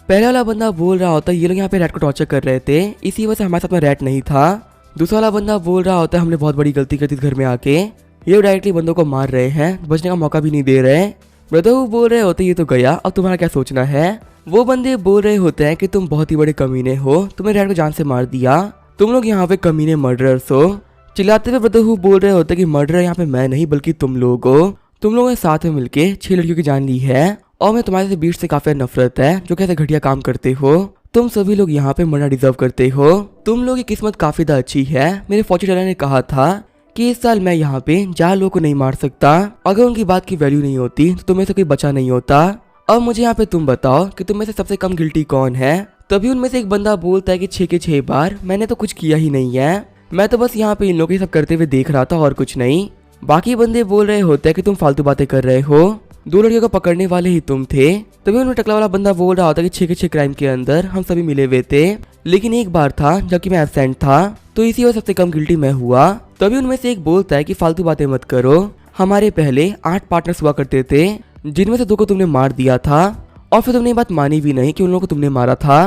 पहला वाला बंदा बोल रहा होता है ये लोग यहाँ पे रैट को टॉर्चर कर रहे थे, इसी वजह से हमारे साथ में रैट नहीं था। दूसरा वाला बंदा बोल रहा होता है हमने बहुत बड़ी गलती कर दी घर में आके, ये डायरेक्टली बंदों को मार रहे हैं, बचने का मौका भी नहीं दे रहे। ब्रदरहुड बोल रहे होते ये तो गया, अब तुम्हारा क्या सोचना है। वो बंदे बोल रहे होते हैं कि तुम बहुत ही बड़े कमीने हो, तुमने रैट को जान से मार दिया, तुम लोग यहाँ पे कमीने मर्डरर्स हो। चिल्लाते हुए ब्रदरहुड बोल रहे होते कि मर्डरर यहाँ पे मैं नहीं बल्कि तुम लोग हो, तुम लोगों ने साथ में मिलके 6 लड़कियों की जान ली है और मैं तुम्हारे से बीच से काफी नफरत है जो कैसे घटिया काम करते हो। तुम सभी लोग यहाँ पे मरना डिजर्व करते हो, तुम लोगों की किस्मत काफी ज्यादा अच्छी है। मेरे फौजी टेलर ने कहा था कि इस साल मैं यहाँ पे 4 लोगों को नहीं मार सकता, अगर उनकी बात की वैल्यू नहीं होती तो तुम्हें से कोई बचा नहीं होता। अब मुझे यहाँ पे तुम बताओ कि तुम में से सबसे कम गिल्टी कौन है। तभी उनमें से एक बंदा बोलता है कि 6 के 6 बार मैंने तो कुछ किया ही नहीं है, मैं तो बस यहाँ पे इन लोगों के सब करते हुए देख रहा था और कुछ नहीं। बाकी बंदे बोल रहे होते हैं कि तुम फालतू बातें कर रहे हो, 2 लड़कियों को पकड़ने वाले ही तुम थे। तभी उन्हें टकला वाला बंदा बोल रहा होता है कि 6 के 6 क्राइम के अंदर हम सभी मिले हुए थे, लेकिन एक बार था जबकि मैं एब्सेंट था, तो इसी वजह सबसे कम गिल्टी मैं हुआ। तभी उनमें से एक बोलता है कि फालतू बातें मत करो, हमारे पहले 8 पार्टनर्स हुआ करते थे जिनमें से 2 को तुमने मार दिया था और फिर तुमने ये बात मानी भी नहीं कि उन लोगों को तुमने मारा था।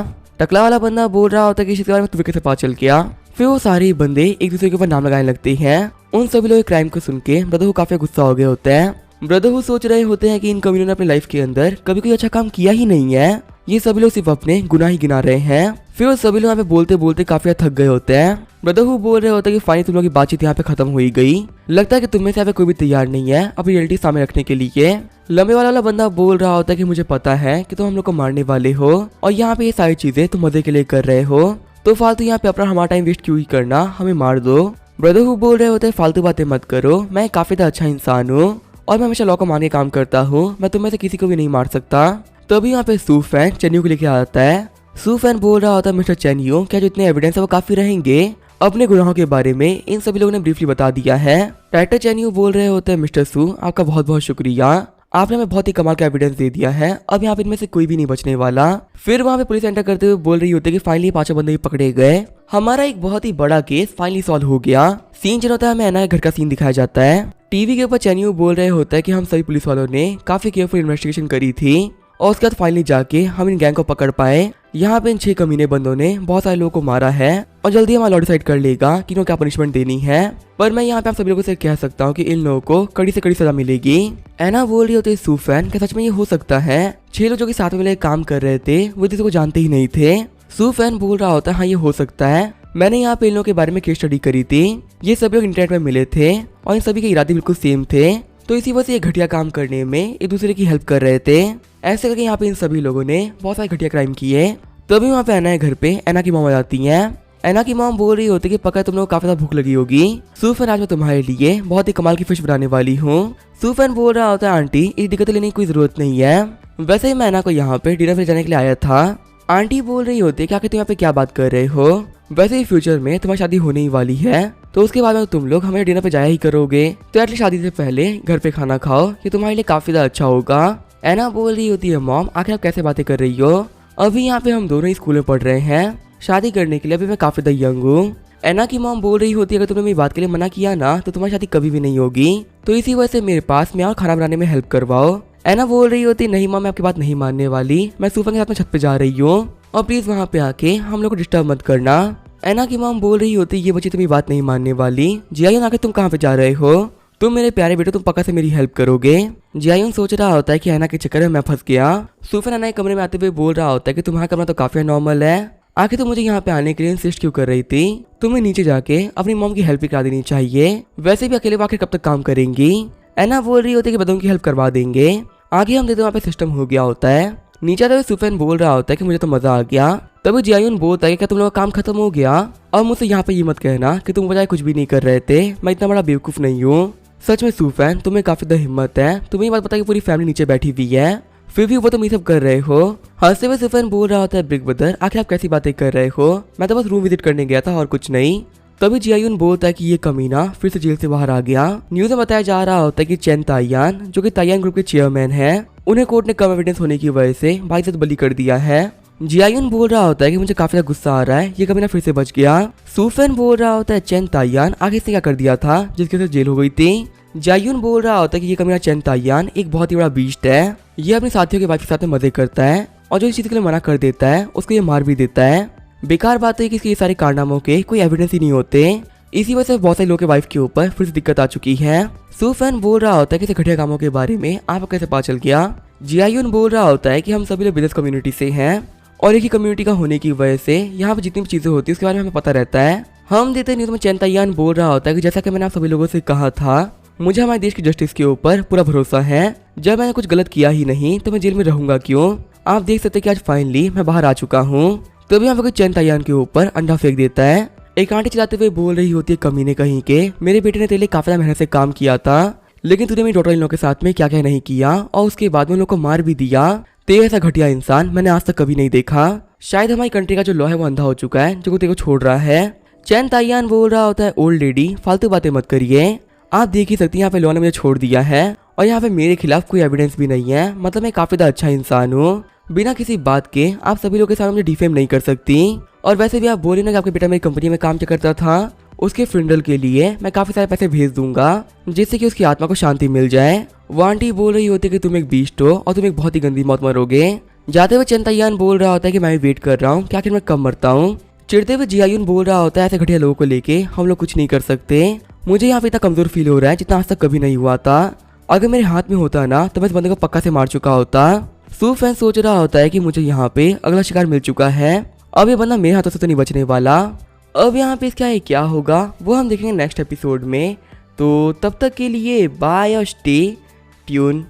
टकला वाला बंदा बोल रहा होता है कि इसके बारे में तुम्हें कैसे पता चल गया। फिर वो सारे बंदे एक दूसरे के ऊपर नाम लगाने लगते हैं। उन सभी लोग क्राइम को सुन के ब्रदरहुड काफी गुस्सा हो गए होते हैं। ब्रदरहुड सोच रहे होते हैं कि इन कमीनों ने अपनी लाइफ के अंदर कभी कोई अच्छा काम किया ही नहीं है, ये सभी लोग सिर्फ अपने गुनाह ही गिना रहे हैं। फिर वो सभी लोग यहाँ पे बोलते बोलते काफी थक गए होते हैं। ब्रदरहुड बोल रहे होते हैं कि फाइनली तुम लोगों की बातचीत यहाँ पे खत्म हो ही गई, लगता है कि तुम्हें से यहाँ पे कोई भी तैयार नहीं है अपनी रियलिटी सामने रखने के लिए। लंबे वाला बंदा बोल रहा होता है कि मुझे पता है कि तुम हम लोग को मारने वाले हो और यहाँ पे ये सारी चीजें तुम मजे के लिए कर रहे हो, तो फालतू यहाँ पे अपना हमारा टाइम वेस्ट क्यों ही करना, हमें मार दो। ब्रदरहुड बोल रहे होते हैं फालतू बातें मत करो, मैं काफी अच्छा इंसान हूँ और मैं हमेशा लॉ को मानने काम करता हूँ, मैं तुम्हें से किसी को भी नहीं मार सकता। तभी यहाँ पे सू फैन चेन्यू को लेके आता है। सू फैन बोल रहा होता है मिस्टर चेन्यू क्या जो इतने एविडेंस है वो काफी रहेंगे, अपने गुनाहों के बारे में इन सभी लोगों ने ब्रीफली बता दिया है। डायरेक्टर चेन्यू बोल रहे होते हैं मिस्टर सू आपका बहुत बहुत शुक्रिया, आपने हमें बहुत ही कमाल का एविडेंस दे दिया है, अब यहाँ पे इनमें से कोई भी नहीं बचने वाला। फिर वहाँ पे पुलिस एंटर करते हुए बोल रही होती है कि फाइनली 5 बंदे भी पकड़े गए, हमारा एक बहुत ही बड़ा केस फाइनली सॉल्व हो गया। सीन चल होता है हमें एना के घर का सीन दिखाया जाता है। टीवी के ऊपर चेन्यू बोल रहे होता है कि हम सभी पुलिस वालों ने काफी केयरफुल इन्वेस्टिगेशन करी थी और उसके बाद फाइनली जाके हम इन गैंग को पकड़ पाए। यहाँ पे इन 6 कमीने बंदों ने बहुत सारे लोगों को मारा है और जल्दी हमारा लॉ डिसाइड कर लेगा कि इनको क्या पनिशमेंट देनी है। पर मैं यहाँ पे आप सभी लोगों से कह सकता हूँ कि इन लोगों को कड़ी से कड़ी सजा मिलेगी। एना बोल रही होती है सू फैन क्या सच में ये हो सकता है, 6 लोग जो कि साथ में मिलकर काम कर रहे थे वो किसी को जानते ही नहीं थे। सू फैन बोल रहा होता है हाँ ये हो सकता है, मैंने यहाँ पे इन लोगों के बारे में केस स्टडी करी थी, ये सभी लोग इंटरनेट में मिले थे और इन सभी के इरादे बिल्कुल सेम थे, तो इसी वजह से ये घटिया काम करने में एक दूसरे की हेल्प कर रहे थे। ऐसे करके यहाँ पे इन सभी लोगों ने बहुत सारे घटिया क्राइम किए। तभी वहाँ पे एना के घर पे एना की मॉम आ जाती है। एना की मॉम बोल रही होती है कि पक्का तुम लोग काफी ज्यादा भूख लगी होगी, सू फैन आज मैं तुम्हारे लिए बहुत ही कमाल की फिश बनाने वाली हूँ। सू फैन बोल रहा होता है आंटी इस दिक्कत लेने की कोई जरूरत नहीं है, वैसे ही मैं एना को यहाँ पे डिनर पे जाने के लिए आया था। आंटी बोल रही होती है कि आखिर तुम यहाँ पे क्या बात कर रहे हो, वैसे ही फ्यूचर में तुम्हारी शादी होने ही वाली है, तो उसके बाद में तुम लोग हमें डिनर पे जाया ही करोगे, तो एटलीस्ट शादी से पहले घर पे खाना खाओ, ये तुम्हारे लिए काफी ज्यादा अच्छा होगा। एना बोल रही होती है मॉम आखिर आप कैसे बातें कर रही हो, अभी यहाँ पे हम दोनों ही स्कूल में पढ़ रहे हैं, शादी करने के लिए अभी मैं काफी ज्यादा यंग हूँ। एना की मॉम बोल रही होती है अगर तुमने मेरी बात के लिए मना किया ना तो तुम्हारी शादी कभी भी नहीं होगी, तो इसी वजह से मेरे पास में और खाना बनाने में हेल्प करवाओ। एना बोल रही होती नहीं मॉम मैं आपकी बात नहीं मानने वाली, मैं सूफा के साथ में छत पे जा रही हूँ और प्लीज वहाँ पे आके हम लोग को डिस्टर्ब मत करना। एना की मॉम बोल रही होती ये बच्ची तुम्हारी बात नहीं मानने वाली, जियायुन आके तुम कहाँ पे जा रहे हो, तुम मेरे प्यारे बेटे तुम पक्का से मेरी हेल्प करोगे। जियायुन सोच रहा होता है कि एना के चक्कर में मैं फंस गया। सूफन एना के कमरे में आते हुए बोल रहा होता है कि तुम्हारा कमरा तो काफी नॉर्मल है, आखिर तुम मुझे यहाँ पे आने के लिए इंसिस्ट क्यों कर रही थी, तुम्हें नीचे जाके अपनी मॉम की हेल्प भी करा देनी चाहिए, वैसे भी अकेले आखिर कब तक काम करेंगी। एना बोल रही होती है कि बदों की हेल्प करवा देंगे, आगे हम देते वहाँ पे सिस्टम हो गया होता है। नीचे आते हुए सूफन बोल रहा होता है कि मुझे तो मजा आ गया। तभी जियायुन बोलता है कि क्या तुम लोगों का काम खत्म हो गया, और मुझसे यहाँ पे ये मत कहना कि तुम बजाय कुछ भी नहीं कर रहे थे, मैं इतना बड़ा बेवकूफ नहीं हूँ। सच में सूफन तुम्हें काफी ज्यादा हिम्मत है, तुम्हें ये बात पता है कि पूरी फैमिली नीचे बैठी हुई है, फिर भी वो तुम ये सब कर रहे हो। हंसते हुए सूफन बोल रहा होता है बिग ब्रदर आखिर आप कैसी बातें कर रहे हो, मैं तो बस रूम विजिट करने गया था और कुछ नहीं। तभी जियायुन बोलता है कि ये कमीना फिर से जेल से बाहर आ गया। न्यूज में बताया जा रहा होता है कि चेन ताइयान जो कि ताइयान ग्रुप के चेयरमैन है, उन्हें कोर्ट ने कम एविडेंस होने की वजह से बाइज्जत बली कर दिया है। जियायुन बोल रहा होता है कि मुझे काफी ज्यादा गुस्सा आ रहा है, ये कमीना फिर से बच गया। सूफन बोल रहा होता है चेन ताइयान आगे से क्या कर दिया था जिसकी वजह से जेल हो गई थी। जियायुन बोल रहा होता है कि ये कमीना चेन ताइयान एक बहुत ही बड़ा बीस्ट है, ये अपने साथियों के वाइफ के साथ में मजे करता है और जो इस चीज के लिए मना कर देता है उसको ये मार भी देता है। बेकार बात है कि इसके ये सारे कारनामों के कोई एविडेंस ही नहीं होते, इसी वजह से बहुत सारे लोगों के वाइफ के ऊपर फिर से दिक्कत आ चुकी है। सूफन बोल रहा होता है कि घटिया कामों के बारे में आपको कैसे पता चल गया। जियायुन बोल रहा होता है कि हम सभी लोग बिजनेस कम्युनिटी से हैं और एक ही कम्युनिटी का होने की वजह से यहाँ पे जितनी भी चीजें होती है उसके बारे में हमें पता रहता है। हम देते न्यूज में चेन ताइयान बोल रहा होता है कि जैसा कि मैंने आप सभी लोगों से कहा था, मुझे हमारे देश की जस्टिस के ऊपर पूरा भरोसा है, जब मैंने कुछ गलत किया ही नहीं तो मैं जेल में रहूंगा क्यों। आप देख सकते हैं कि आज फाइनली मैं बाहर आ चुका हूँ। तभी यहाँ पे चेन ताइयान के ऊपर अंडा फेंक देता है। एक आंटी चलाते हुए बोल रही होती है कमीने कहीं के, मेरे बेटे ने तेरे लिए काफी मेहनत से काम किया था, लेकिन तूने मेरी डॉटर इन लोग के साथ में क्या क्या नहीं किया और उसके बाद में उन लोग को मार भी दिया। तेरे ऐसा घटिया इंसान मैंने आज तक कभी नहीं देखा, शायद हमारी कंट्री का जो लॉ है वो अंधा हो चुका है जो तेरे को छोड़ रहा है। चैन ताइयान बोल रहा होता है ओल्ड लेडी फालतू बातें मत करिए, आप देख ही सकती हैं यहाँ पे लॉ ने मुझे छोड़ दिया है और यहाँ पे मेरे खिलाफ कोई एविडेंस भी नहीं है, मतलब मैं काफी ज्यादा अच्छा इंसान हूँ, बिना किसी बात के आप सभी लोगों के सामने मुझे डिफेम नहीं कर सकती। और वैसे भी आप बोले ना कि आपके बेटा मेरी कंपनी में काम करता था, उसके फ्रिंडल के लिए मैं काफी सारे पैसे भेज दूंगा जिससे कि उसकी आत्मा को शांति मिल जाए। वो आंटी बोल रही होती है कि तुम एक बीस्ट हो और तुम एक बहुत ही गंदी मौत मरोगे। जाते हुए चंतायान बोल रहा होता है कि मैं भी वेट कर रहा हूँ कि आखिर मैं कब मरता हूँ। चिढ़ते हुए जियायुन बोल रहा होता है ऐसे घटिया लोगों को लेके हम लोग कुछ नहीं कर सकते। मुझे यहाँ पे इतना कमजोर फील हो रहा है जितना आज तक कभी नहीं हुआ था। अगर मेरे हाथ में होता ना तो मैं इस बंदे को पक्का से मार चुका होता। सू फैन सोच रहा होता है कि मुझे यहाँ पे अगला शिकार मिल चुका है, अब ये बंदा मेरे हाथों से तो नहीं बचने वाला। अब यहाँ पे इसका क्या होगा वो हम देखेंगे नेक्स्ट एपिसोड में। तो तब तक के लिए बाय और स्टे ट्यून।